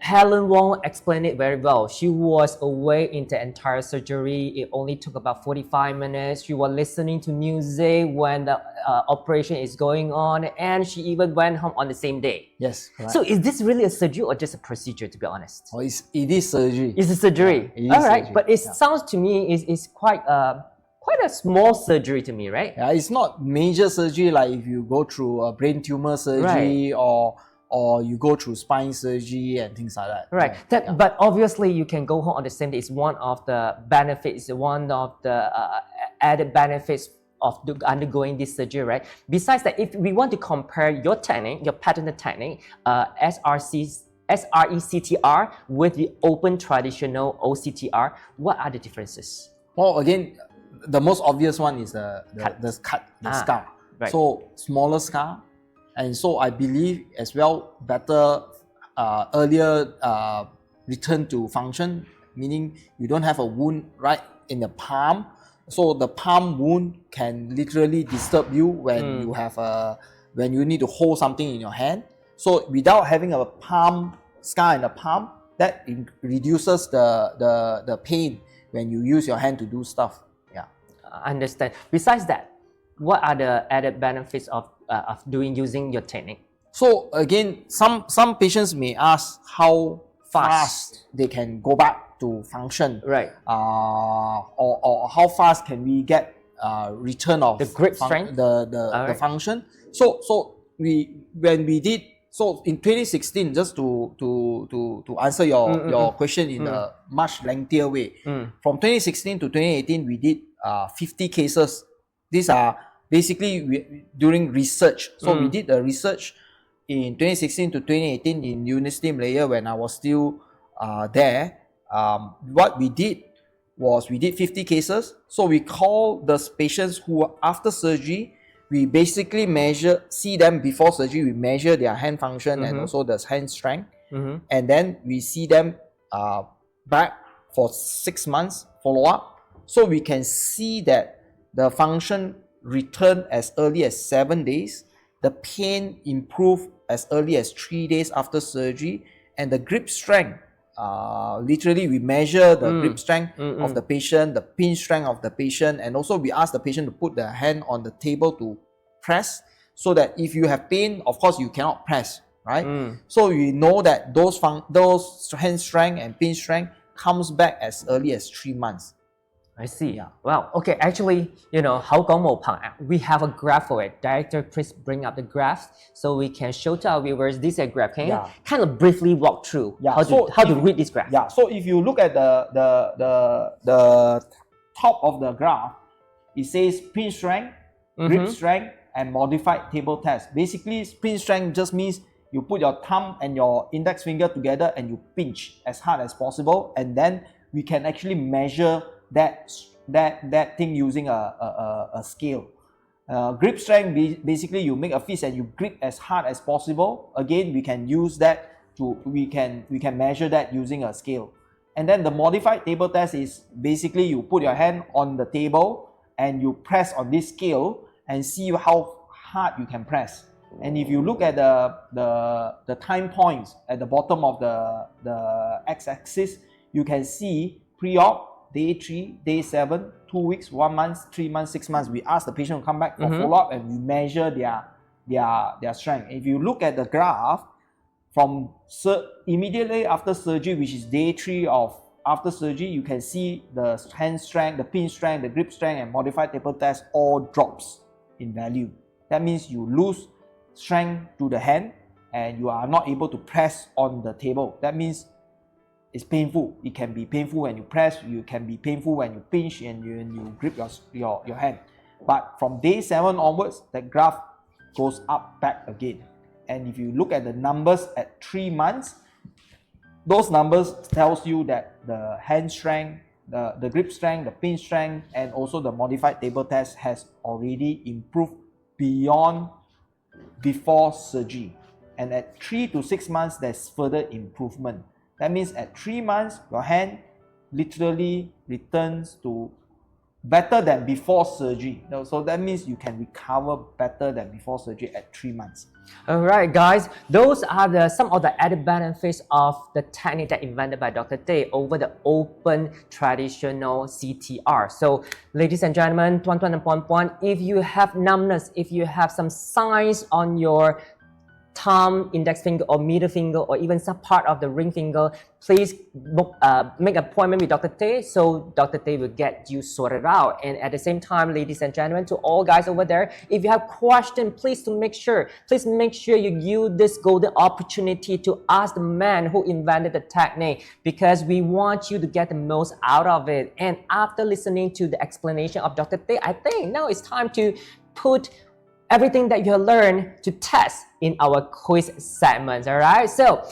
Helen Wong explained it very well. She was away in the entire surgery. It only took about 45 minutes. She was listening to music when the operation is going on, and she even went home on the same day. Yes, correct. So is this really a surgery or just a procedure, to be honest? Oh, it is surgery. It's a surgery. Yeah, it is Alright, surgery. but it Yeah. sounds to me is quite a small surgery to me, right? Yeah, it's not major surgery like if you go through a brain tumor surgery or you go through spine surgery and things like that. Right. But obviously, you can go home on the same day. It's one of the benefits, one of the added benefits of undergoing this surgery, right? Besides that, if we want to compare your technique, your patented technique, SRE-CTR with the open traditional OCTR, what are the differences? Well, again, the most obvious one is the scar. Right. So smaller scar, and so I believe as well better earlier return to function, meaning you don't have a wound right in the palm. So the palm wound can literally disturb you when you have when you need to hold something in your hand. So without having a palm scar in the palm, that reduces the pain when you use your hand to do stuff. Yeah. Understand. Besides that, what are the added benefits of using your technique? So again, some patients may ask how fast they can go back to function, Right. Or how fast can we get return of The grip strength? the function. So when we did, so in 2016, just to answer your question in a much lengthier way, from 2016 to 2018 we did 50 cases. These are basically during research. So we did a research in 2016 to 2018 in University Malaya when I was still there. What we did was we did 50 cases. So we call the patients who are after surgery, we basically see them before surgery, we measure their hand function and also the hand strength. And then we see them back for 6 months follow-up. So we can see that the function return as early as 7 days, the pain improve as early as 3 days after surgery, and the grip strength, literally we measure the grip strength of the patient, the pinch strength of the patient, and also we ask the patient to put their hand on the table to press, so that if you have pain, of course you cannot press, right? So you know that those hand strength and pinch strength comes back as early as 3 months. I see. Yeah. Wow. Okay. Actually, we have a graph for it. Director, please bring up the graph so we can show to our viewers this graph. Can you kind of briefly walk through how to read this graph? Yeah. So if you look at the top of the graph, it says pinch strength, grip strength, and modified table test. Basically, pinch strength just means you put your thumb and your index finger together and you pinch as hard as possible, and then we can actually measure that thing using a scale. Grip strength, basically you make a fist and you grip as hard as possible. Again, we can use that we can measure that using a scale. And then the modified table test is basically you put your hand on the table and you press on this scale and see how hard you can press. And if you look at the time points at the bottom of the x-axis, you can see pre-op, day 3, day 7, 2 weeks, 1 month, 3 months, 6 months. We ask the patient to come back for follow-up and we measure their strength. If you look at the graph, from immediately after surgery, which is day 3 of after surgery, you can see the hand strength, the pinch strength, the grip strength, and modified table test all drops in value. That means you lose strength to the hand and you are not able to press on the table. That means it's painful. It can be painful when you press, it can be painful when you pinch and you grip your hand. But from day 7 onwards, the graph goes up back again. And if you look at the numbers at 3 months, those numbers tells you that the hand strength, the grip strength, the pinch strength, and also the modified table test has already improved beyond before surgery. And at 3 to 6 months, there's further improvement. That means at 3 months, your hand literally returns to better than before surgery. So that means you can recover better than before surgery at 3 months. Alright guys, those are some of the added benefits of the technique that invented by Dr. Teh over the open traditional CTR. So ladies and gentlemen, tuan tuan and puan puan, if you have numbness, if you have some signs on your thumb, index finger or middle finger or even some part of the ring finger, please make an appointment with Dr. Teh so Dr. Teh will get you sorted out. And at the same time, ladies and gentlemen, to all guys over there, if you have questions, please make sure you use this golden opportunity to ask the man who invented the technique, because we want you to get the most out of it. And after listening to the explanation of Dr. Teh, I think now it's time to put everything that you have learned to test in our quiz segments. All right, so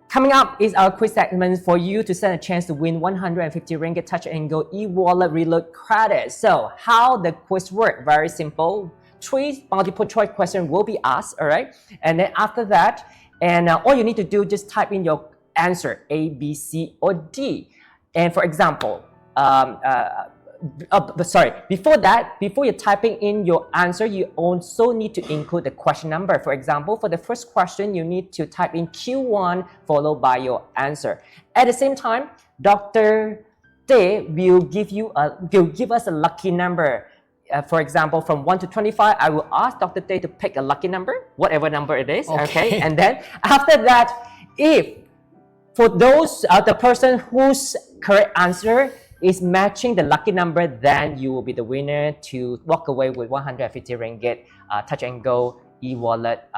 coming up is our quiz segment for you to stand a chance to win 150 ringgit touch and go e-wallet reload credit. So how the quiz work? Very simple. 3 multiple choice questions will be asked, all right, and then after that, and all you need to do, just type in your answer, A, B, C, or D. And for example, before you're typing in your answer, you also need to include the question number. For example, for the first question, you need to type in Q1 followed by your answer. At the same time, Dr. Teh will give us a lucky number for example, from 1 to 25, I will ask Dr. Teh to pick a lucky number, whatever number it is. Okay. And then after that, if for those the person whose correct answer is matching the lucky number, then you will be the winner to walk away with 150 ringgit touch and go e-wallet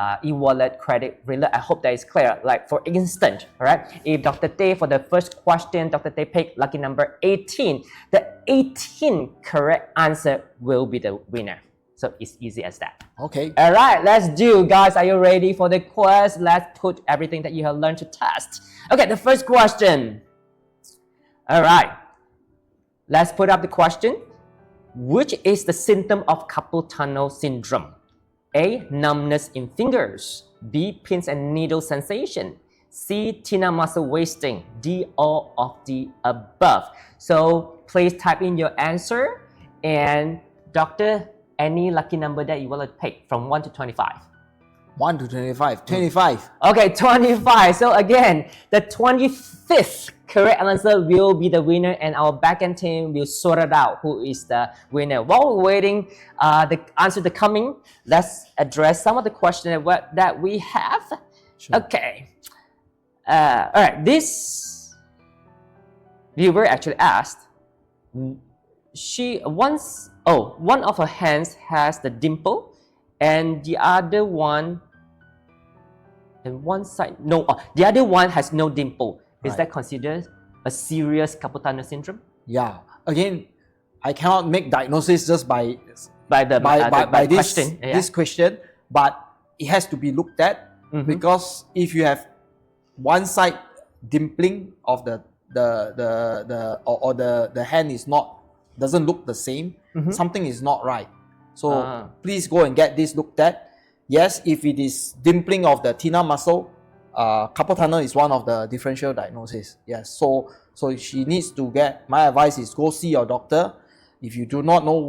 credit relay. I hope that is clear. Like for instance, all right, if Dr. Teh, for the first question, Dr. Teh picked lucky number 18, the 18 correct answer will be the winner. So it's easy as that. Okay. All right, let's do. Guys, are you ready for the quiz? Let's put everything that you have learned to test. Okay, the first question. All right, let's put up the question. Which is the symptom of carpal tunnel syndrome? A. Numbness in fingers. B. Pins and needle sensation. C. Tena muscle wasting. D. All of the above. So please type in your answer. And doctor, any lucky number that you want to pick from 1 to 25? 1 to 25. 25. Okay, 25. So again, the 25th correct answer will be the winner, and our backend team will sort it out who is the winner. While we're waiting the answer to come in, let's address some of the questions that we have. Sure. Okay. All right. This viewer actually asked, one of her hands has the dimple, and the other one, and one side, the other one has no dimple. Is that considered a serious carpal tunnel syndrome? Yeah. Again, I cannot make diagnosis just by this question. This question, but it has to be looked at because if you have one side dimpling of the hand doesn't look the same, something is not right. So please go and get this looked at. Yes, if it is dimpling of the tena muscle, carpal tunnel is one of the differential diagnoses. Yes, so she needs to get. My advice is go see your doctor. If you do not know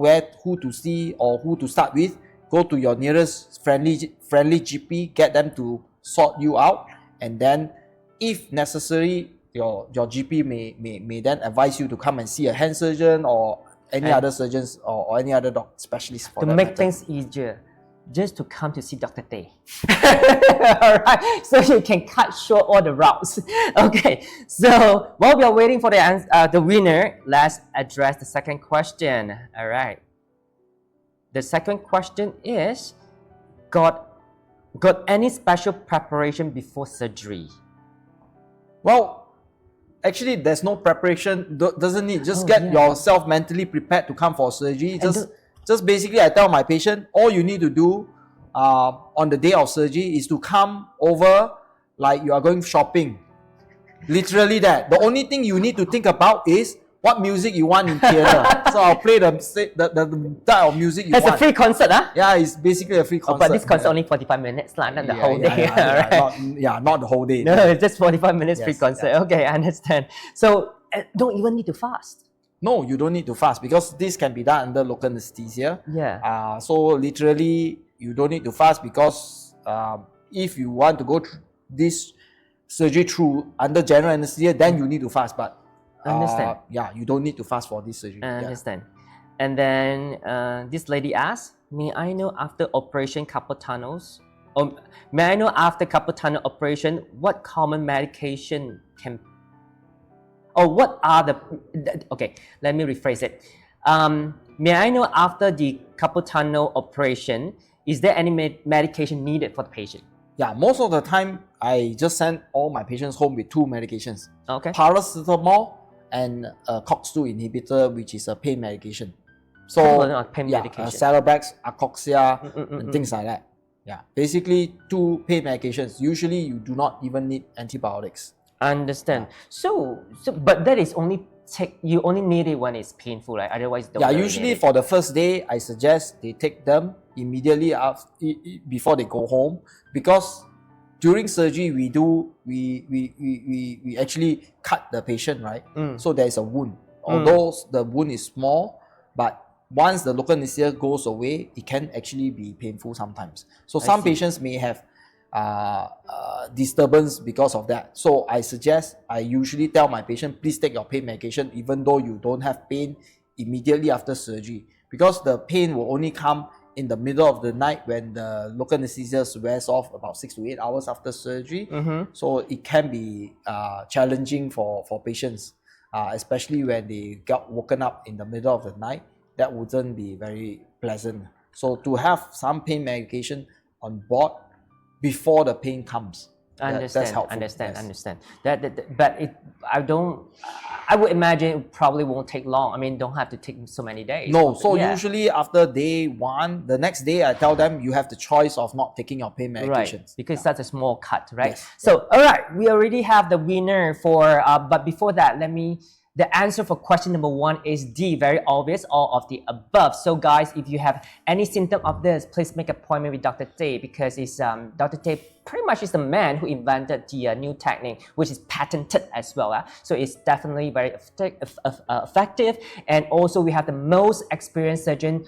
who to see or who to start with, go to your nearest friendly GP. Get them to sort you out, and then, if necessary, your GP may then advise you to come and see a hand surgeon or any other surgeons or any other specialist for to that make matter. things easier. Just to come to see Dr. Teh. Alright, so you can cut short all the routes. Okay, so while we are waiting for the winner, let's address the second question. Alright. The second question is, got any special preparation before surgery? Well, actually, there's no preparation. Doesn't need. Just get yourself mentally prepared to come for surgery. Just basically, I tell my patient, all you need to do on the day of surgery is to come over like you are going shopping. Literally that. The only thing you need to think about is what music you want in theater. So I'll play the type of music you want. It's a free concert, huh? Yeah, it's basically a free concert. But this concert only 45 minutes, not the whole day. Not the whole day. No, it's just 45 minutes free concert. Yeah. Okay, I understand. So don't even need to fast. No, you don't need to fast because this can be done under local anesthesia. Yeah. So literally, you don't need to fast because if you want to go through this surgery under general anesthesia, then you need to fast. But understand. Yeah, you don't need to fast for this surgery. I understand. And then this lady asked, may I know after operation carpal tunnels, or may I know after carpal tunnel operation, what common medication can, or what are okay, let me rephrase it. May I know after the carpal tunnel operation, is there any medication needed for the patient? Yeah, most of the time, I just send all my patients home with 2 medications. Okay. Paracetamol and COX-2 inhibitor, which is a pain medication. So, medication. Celebrex, Acoxia, and things like that. Yeah, basically 2 pain medications. Usually, you do not even need antibiotics. Understand. So, but that is you only need it when it's painful, right? Otherwise, don't. Yeah, usually for the first day, I suggest they take them immediately before they go home, because during surgery we actually cut the patient, right? So there is a wound. Although the wound is small, but once the local anesthesia goes away, it can actually be painful sometimes. So some patients may have disturbance because of that. So I usually tell my patient, please take your pain medication even though you don't have pain immediately after surgery. because the pain will only come in the middle of the night when the local anesthesia wears off about 6 to 8 hours after surgery. So it can be challenging for patients, especially when they got woken up in the middle of the night. That wouldn't be very pleasant. So to have some pain medication on board before the pain comes. That's helpful. Understand. But I would imagine it probably won't take long. I mean, don't have to take so many days. No, so usually after day 1, the next day I tell them you have the choice of not taking your pain medications. Right, because that's a small cut, right? Yes. So, all right, we already have the winner for, but before that, the answer for question number 1 is D, very obvious, all of the above. So guys, if you have any symptom of this, please make an appointment with Dr. Teh, because it's, Dr. Teh pretty much is the man who invented the new technique, which is patented as well. So it's definitely very effective. And also we have the most experienced surgeon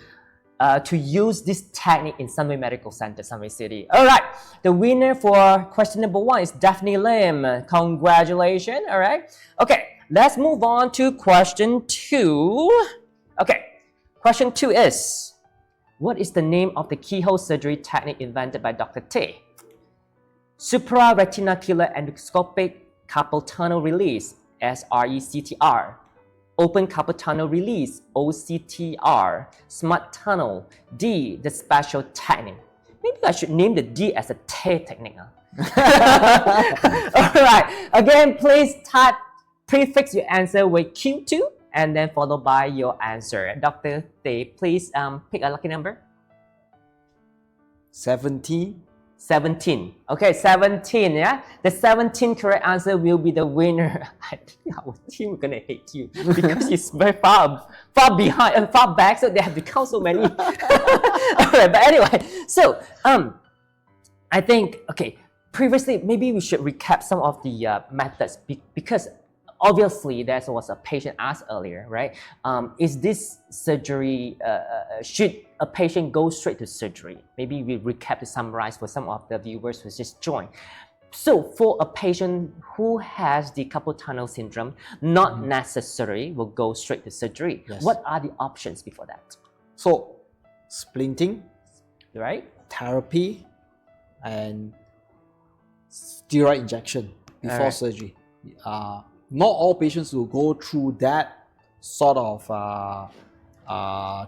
to use this technique in Sunway Medical Center, Sunway City. All right, the winner for question number 1 is Daphne Lim. Congratulations, all right? Okay. Let's move on to question 2. Okay, question 2 is, what is the name of the keyhole surgery technique invented by Dr. Teh? Supraretinacular endoscopic carpal tunnel release, SRECTR. Open carpal tunnel release, OCTR. Smart tunnel, D, the special technique. Maybe I should name the D as a Teh technique. All right, again, please type prefix your answer with Q2 and then followed by your answer. Dr. Teh, please pick a lucky number. 17. 17. Okay, 17, yeah? The 17 correct answer will be the winner. I think our team is gonna hate you because it's very far behind and far back, so they have to count so many. Alright, but anyway, so I think, okay, previously maybe we should recap some of the methods because obviously, there was a patient asked earlier, right? Is this surgery, should a patient go straight to surgery? Maybe we recap to summarize for some of the viewers who just joined. So for a patient who has the carpal tunnel syndrome, not necessary will go straight to surgery. Yes. What are the options before that? So, splinting, right? therapy, and steroid injection before surgery. Not all patients will go through that sort of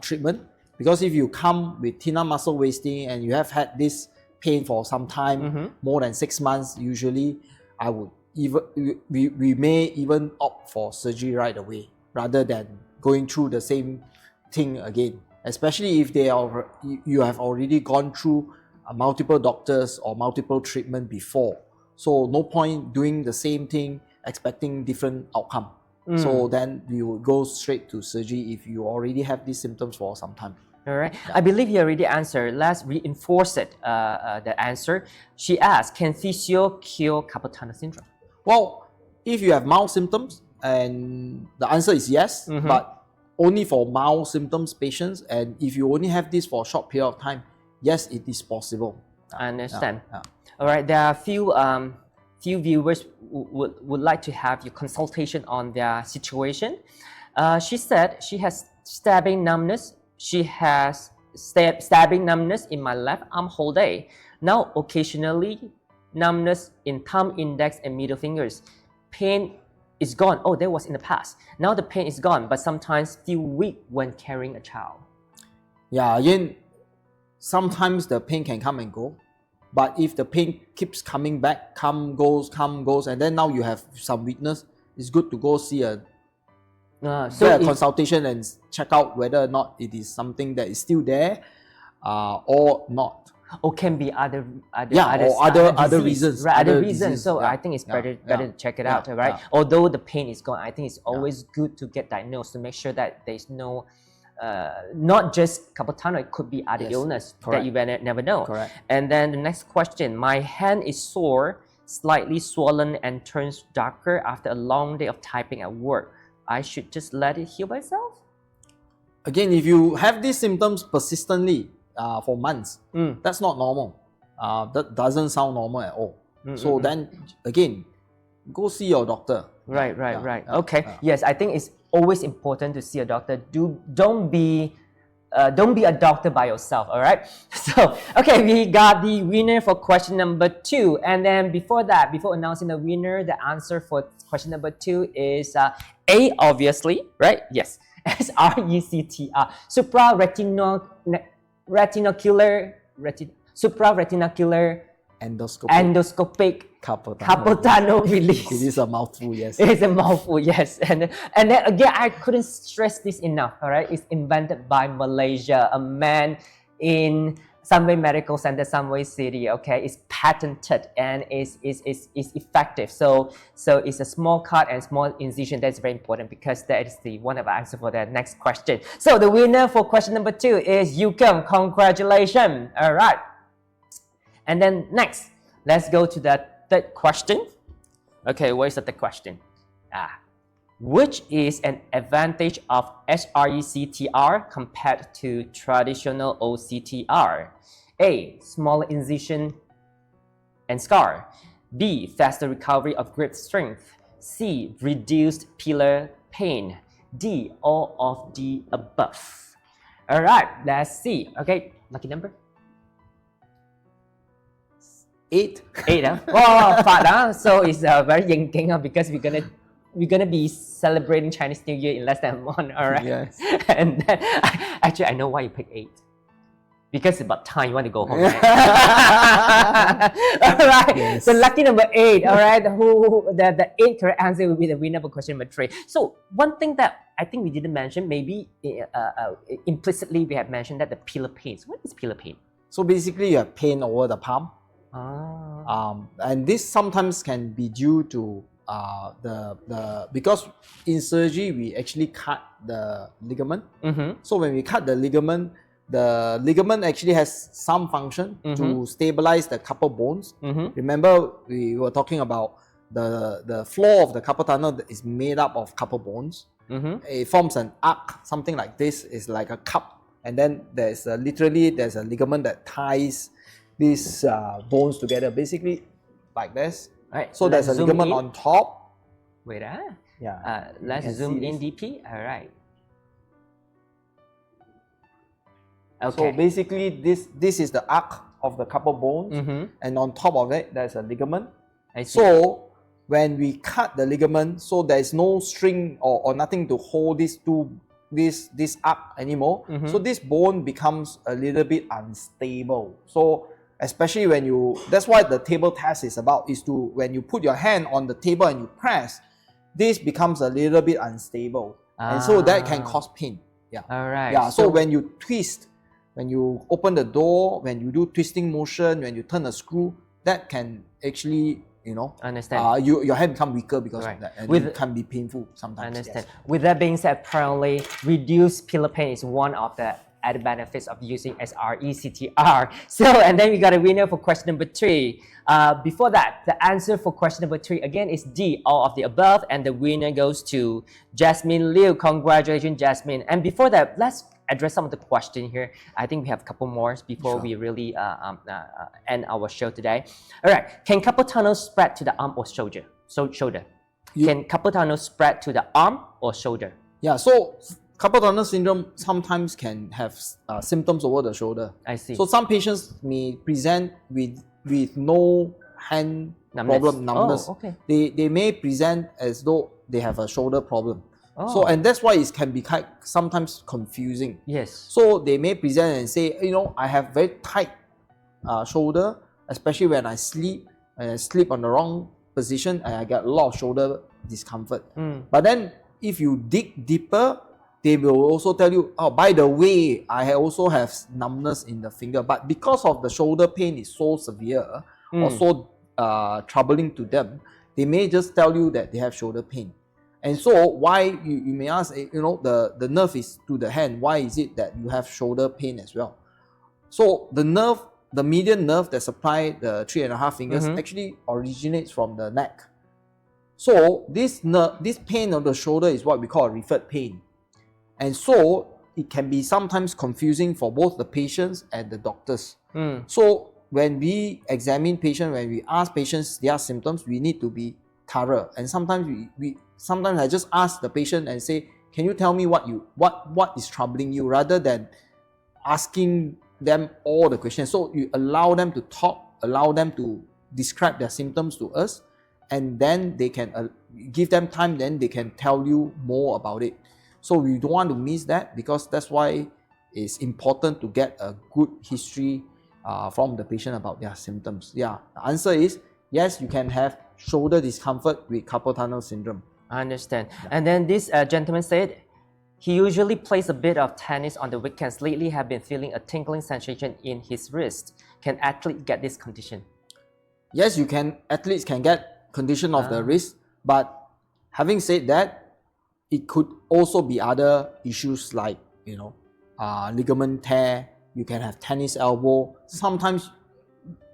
treatment, because if you come with thinner muscle wasting and you have had this pain for some time, more than 6 months, usually I would we may even opt for surgery right away rather than going through the same thing again, especially if you have already gone through multiple doctors or multiple treatment before. So no point doing the same thing expecting different outcome. So then we will go straight to surgery if you already have these symptoms for some time. All right. I believe you already answered. Let's reinforce it, the answer. She asked, can physio cure carpal tunnel syndrome? Well, if you have mild symptoms, and the answer is yes, but only for mild symptoms patients, and if you only have this for a short period of time, yes, it is possible. I understand. All right. There are a few viewers would like to have your consultation on their situation. She said she has stabbing numbness. She has stabbing numbness in my left arm whole day. Now occasionally numbness in thumb, index, and middle fingers. Pain is gone. Oh, that was in the past. Now the pain is gone, but sometimes feel weak when carrying a child. Yeah, again, sometimes the pain can come and go. But if the pain keeps coming back, come, goes, and then now you have some weakness, it's good to go see a consultation and check out whether or not it is something that is still there or not. Or can be other reasons. Right, other reasons. So I think it's better to check it out, right? Although the pain is gone, I think it's always good to get diagnosed to make sure that there's no not just carpal tunnel, it could be other illness that you never know. Correct. And then the next question, my hand is sore, slightly swollen and turns darker after a long day of typing at work. I should just let it heal by itself? Again, if you have these symptoms persistently for months, that's not normal. That doesn't sound normal at all. So then, again, go see your doctor. Right. Okay. Yes, I think it's always important to see a doctor. Don't be don't be a doctor by yourself, all right? So, okay, we got the winner for question number 2. And then before that, before announcing the winner, the answer for question number 2 is A, obviously, right? Yes, SRECTR, supraretinacular endoscopic carpal tunnel release. It is a mouthful, yes. It is a mouthful, yes. And then again, I couldn't stress this enough, all right? It's invented by Malaysia, a man in Sunway Medical Center, Sunway City, okay? It's patented and is effective. So it's a small cut and small incision. That's very important because that is the one of the answer for the next question. So the winner for question number 2 is Yukam. Congratulations. All right. And then next, let's go to the third question. Okay, what is the third question? Which is an advantage of SRECTR compared to traditional OCTR? A, smaller incision and scar. B, faster recovery of grip strength. C, reduced pillar pain. D, all of the above. All right, let's see. Okay, lucky number. 8. 8, huh? Oh, fat, huh? So it's very yingking, because we're gonna be celebrating Chinese New Year in less than a month, all right? Yes. And then, actually, I know why you picked 8. Because it's about time you want to go home, right? All right. Yes. So lucky number 8, all right? The 8 correct answer will be the winner for question number 3. So one thing that I think we didn't mention, maybe implicitly we have mentioned that the pillar pain. So what is pillar pain? So basically, you have pain over the palm. And this sometimes can be due to because in surgery we actually cut the ligament. So when we cut the ligament actually has some function to stabilize the carpal bones. Remember, we were talking about the floor of the carpal tunnel is made up of carpal bones. It forms an arc, something like this, is like a cup, and then there's a ligament that ties these bones together, basically like this. Right. So there's a ligament on top. Wait, Yeah. let's zoom in DP. All right. Okay. So basically, this is the arc of the carpal bones, and on top of it, there's a ligament. I see. So when we cut the ligament, so there is no string or nothing to hold this arc anymore. So this bone becomes a little bit unstable. So especially that's why the table test is about, is to, when you put your hand on the table and you press, this becomes a little bit unstable. And so that can cause pain. Yeah. All right. Yeah. So when you twist, when you open the door, when you do twisting motion, when you turn a screw, that can actually, understand. Your hand become weaker because Right. of that, and With- it can be painful sometimes. Understand. Yes. With that being said, apparently reduced pillar pain is one of the added benefits of using SRECTR. So, and then we got a winner for question number 3. Before that, the answer for question number 3 again is D, all of the above, and the winner goes to Jasmine Liu. Congratulations, Jasmine. And before that, let's address some of the question here. I think we have a couple more before we really end our show today. All right, can carpal tunnel spread to the arm or shoulder? Can carpal tunnel spread to the arm or shoulder? Yeah. So carpal tunnel syndrome sometimes can have symptoms over the shoulder. I see. So some patients may present with no hand problem, numbness. Oh, okay. They may present as though they have a shoulder problem. Oh. So, and that's why it can be sometimes confusing. Yes. So they may present and say, I have very tight shoulder, especially when I sleep on the wrong position, and I get a lot of shoulder discomfort. But then if you dig deeper, they will also tell you, oh, by the way, I also have numbness in the finger. But because of the shoulder pain is so severe or so troubling to them, they may just tell you that they have shoulder pain. And so why, you may ask, the nerve is to the hand. Why is it that you have shoulder pain as well? So the median nerve that supply the 3.5 fingers actually originates from the neck. So this pain of the shoulder is what we call a referred pain. And so it can be sometimes confusing for both the patients and the doctors. So when we examine patients, when we ask patients their symptoms, we need to be thorough. And sometimes sometimes I just ask the patient and say, can you tell me what is troubling you, rather than asking them all the questions. So you allow them to talk, allow them to describe their symptoms to us, and then they can give them time, then they can tell you more about it. So we don't want to miss that, because that's why it's important to get a good history from the patient about their symptoms. Yeah, the answer is yes, you can have shoulder discomfort with carpal tunnel syndrome. I understand. And then this gentleman said he usually plays a bit of tennis on the weekends. Lately have been feeling a tingling sensation in his wrist. Can athlete get this condition? Yes, you can. Athletes can get condition of the wrist, but having said that, it could also be other issues like, ligament tear. You can have tennis elbow. Sometimes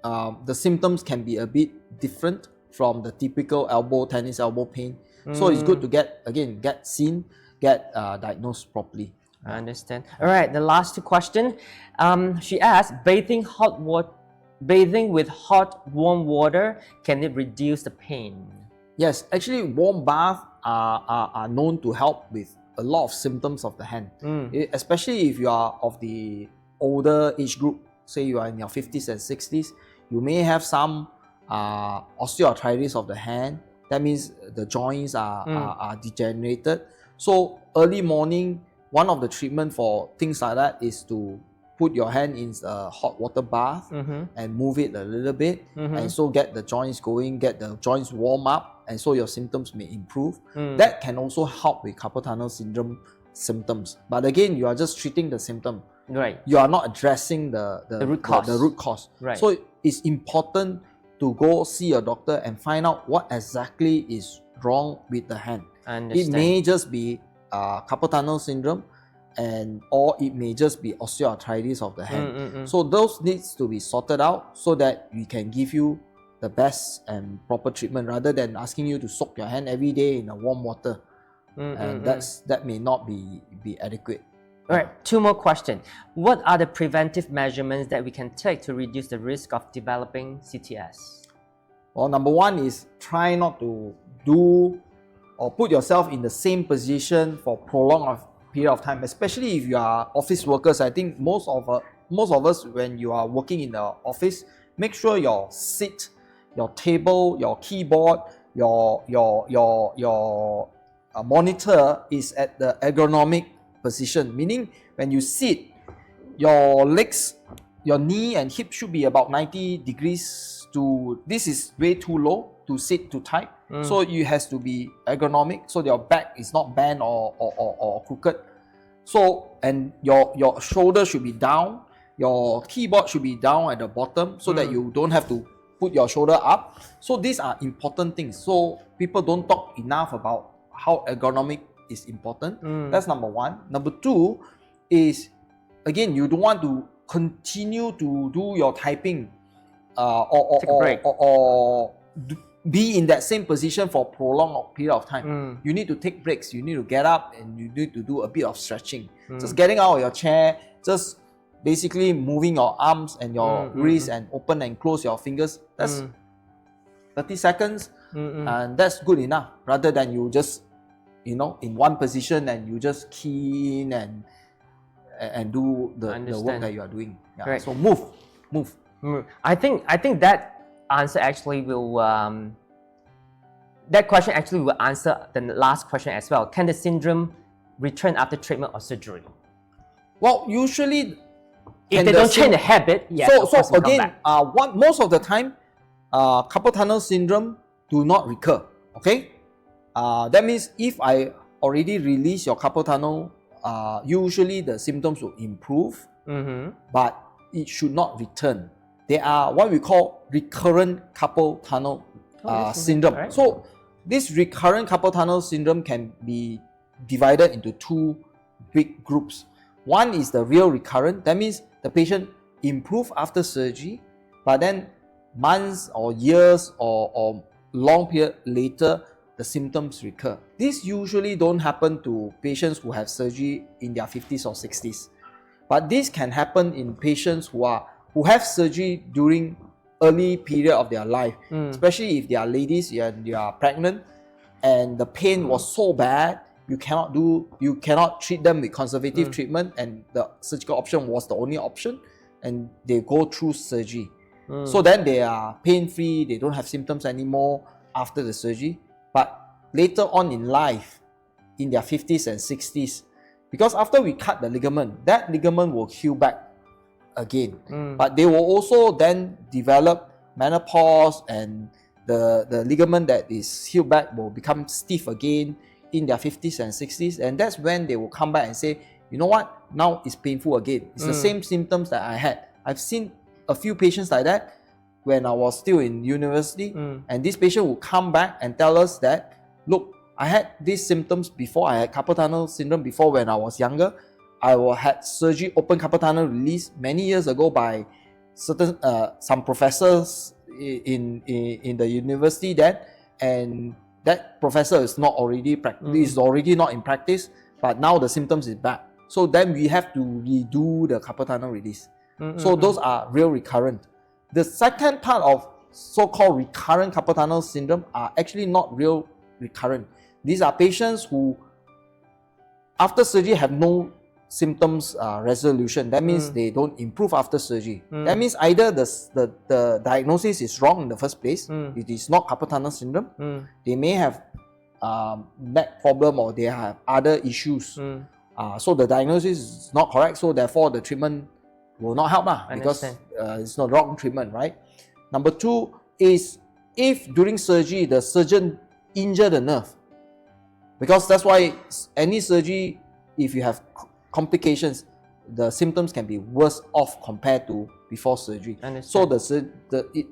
the symptoms can be a bit different from the typical tennis elbow pain. So it's good to get seen, get diagnosed properly. I understand. All right, the last two questions. She asked, bathing with hot, warm water, can it reduce the pain? Yes, actually warm baths are known to help with a lot of symptoms of the hand. Especially if you are of the older age group, say you are in your 50s and 60s, you may have some osteoarthritis of the hand. That means the joints are degenerated. So early morning, one of the treatment for things like that is to put your hand in a hot water bath and move it a little bit, and so get the joints going, get the joints warm up, and so your symptoms may improve. That can also help with carpal tunnel syndrome symptoms. But again, you are just treating the symptom. Right. You are not addressing the root cause. The root cause. Right. So it's important to go see a doctor and find out what exactly is wrong with the hand. I understand. It may just be carpal tunnel syndrome, or it may just be osteoarthritis of the hand. So those needs to be sorted out so that we can give you the best and proper treatment, rather than asking you to soak your hand every day in a warm water. And that may not be adequate. All right, two more questions. What are the preventive measurements that we can take to reduce the risk of developing CTS? Well, number one is try not to do or put yourself in the same position for prolonged period of time, especially if you are office workers. I think most of us, when you are working in the office, make sure your seat, your table, your keyboard, your monitor is at the ergonomic position, meaning when you sit, your legs, your knee and hip should be about 90 degrees this is way too low to sit to type. So it has to be ergonomic, so your back is not bent or crooked. So, and your shoulder should be down, your keyboard should be down at the bottom, so that you don't have to put your shoulder up. So these are important things. So people don't talk enough about how ergonomic is important. That's number one. Number two is, again, you don't want to continue to do your typing or be in that same position for a prolonged period of time. You need to take breaks. You need to get up and you need to do a bit of stretching. Just getting out of your chair, just basically moving your arms and your wrists and open and close your fingers. That's 30 seconds, and that's good enough, rather than you just in one position and you just key in and do the work that you are doing. Yeah. Right. So move. I think that answer actually will that question actually will answer the last question as well. Can the syndrome return after treatment or surgery? Well, usually if they don't change the habit, yes. So again, most of the time, carpal tunnel syndrome do not recur. Okay, that means if I already release your carpal tunnel, usually the symptoms will improve, but it should not return. They are what we call recurrent carpal tunnel syndrome. Right. So this recurrent carpal tunnel syndrome can be divided into two big groups. One is the real recurrent. That means the patient improve after surgery, but then months or years or long period later, the symptoms recur. This usually don't happen to patients who have surgery in their 50s or 60s. But this can happen in patients who have surgery during early period of their life, especially if they are ladies and they are pregnant and the pain was so bad you cannot treat them with conservative treatment, and the surgical option was the only option, and they go through surgery. So then they are pain-free, they don't have symptoms anymore after the surgery. But later on in life, in their 50s and 60s, because after we cut the ligament, that ligament will heal back again. But they will also then develop menopause, and the ligament that is healed back will become stiff again in their 50s and 60s. And that's when they will come back and say, you know what, now it's painful again. It's the same symptoms that I had. I've seen a few patients like that when I was still in university, and this patient will come back and tell us that, look, I had these symptoms before. I had carpal tunnel syndrome before when I was younger. I had surgery, open carpal tunnel release many years ago by some professors in the university then, and that professor is already not in practice, but now the symptoms is back. So then we have to redo the carpal tunnel release. So those are real recurrent. The second part of so-called recurrent carpal tunnel syndrome are actually not real recurrent. These are patients who, after surgery, have no symptoms resolution. That means they don't improve after surgery. That means either the diagnosis is wrong in the first place. It is not carpal tunnel syndrome. They may have neck problem, or they have other issues. So the diagnosis is not correct. So therefore, the treatment will not help because it's not wrong treatment, right? Number two is if during surgery the surgeon injure the nerve, because that's why any surgery, if you have complications, the symptoms can be worse off compared to before surgery. So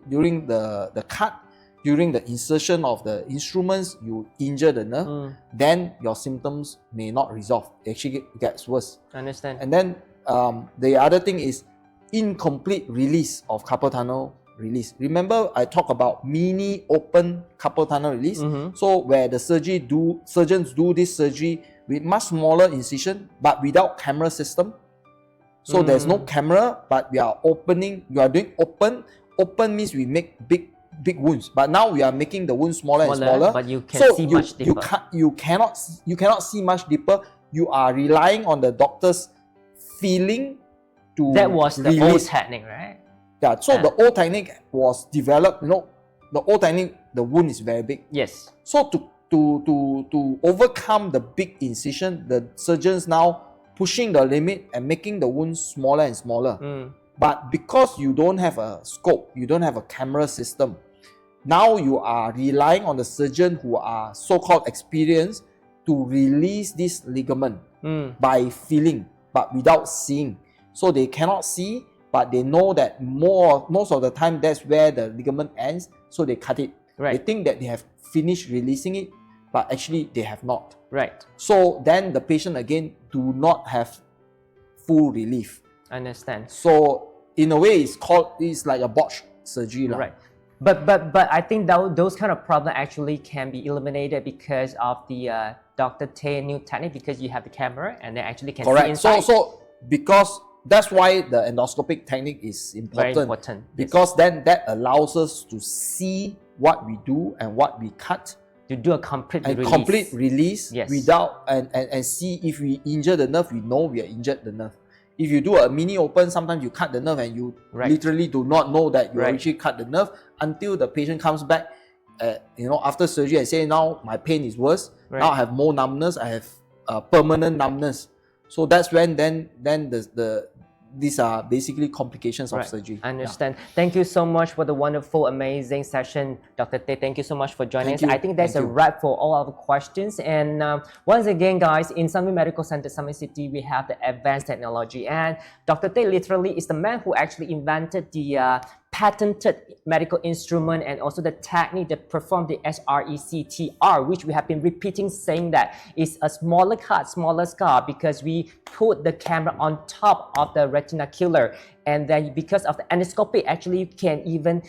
during the cut, during the insertion of the instruments, you injure the nerve, then your symptoms may not resolve. It actually gets worse. And then the other thing is incomplete release of carpal tunnel release. Remember, I talked about mini open carpal tunnel release. So where the surgeons do this surgery with much smaller incision, but without camera system. So there's no camera, but we are opening. You are doing open. Open means we make big wounds, but now we are making the wounds smaller and smaller. But you can see much deeper. You cannot see much deeper. You are relying on the doctor's feeling to That was the release. old technique, right? Yeah, so the old technique was developed, the old technique, the wound is very big. Yes. So to overcome the big incision, the surgeons now pushing the limit and making the wound smaller and smaller. But because you don't have a scope, you don't have a camera system, now you are relying on the surgeon who are so-called experienced to release this ligament by feeling, but without seeing. So they cannot see, but they know that most of the time that's where the ligament ends, so they cut it. They think that they have finished releasing it, but actually they have not. So then the patient again do not have full relief. Understand. So in a way, it's like a botched surgery. But I think that those kind of problems actually can be eliminated because of the Dr. Teh new technique, because you have the camera and they actually can see inside. So because that's why the endoscopic technique is important. Very important. Because then that allows us to see what we do and what we cut. To do a complete release without and see if we injure the nerve, we know we are injured the nerve. If you do a mini open, sometimes you cut the nerve and you literally do not know that you actually cut the nerve until the patient comes back, after surgery and say, now my pain is worse. Now I have more numbness. I have permanent numbness. So that's when then these are basically complications of surgery. I understand. Thank you so much for the wonderful, amazing session, Dr. Teh. Thank you so much for joining us. I think that's a wrap for all our questions. And once again, guys, in Sunway Medical Center, Summit City, we have the advanced technology. And Dr. Teh literally is the man who actually invented the patented medical instrument and also the technique that perform the SRECTR, which we have been repeating, saying that is a smaller cut, smaller scar, because we put the camera on top of the retinacular, and then because of the endoscopy, actually you can even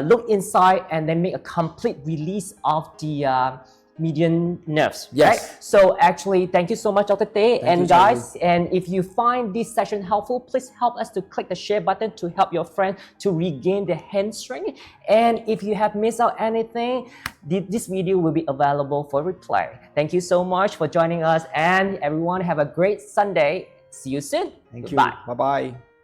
look inside and then make a complete release of the median nerves, Yes. right? So actually, thank you so much, Dr. Teh. And you, guys, and if you find this session helpful, please help us to click the share button to help your friend to regain their hand strength. And if you have missed out anything, this video will be available for replay. Thank you so much for joining us, and everyone have a great Sunday. See you soon. Thank Goodbye. you. Bye-bye.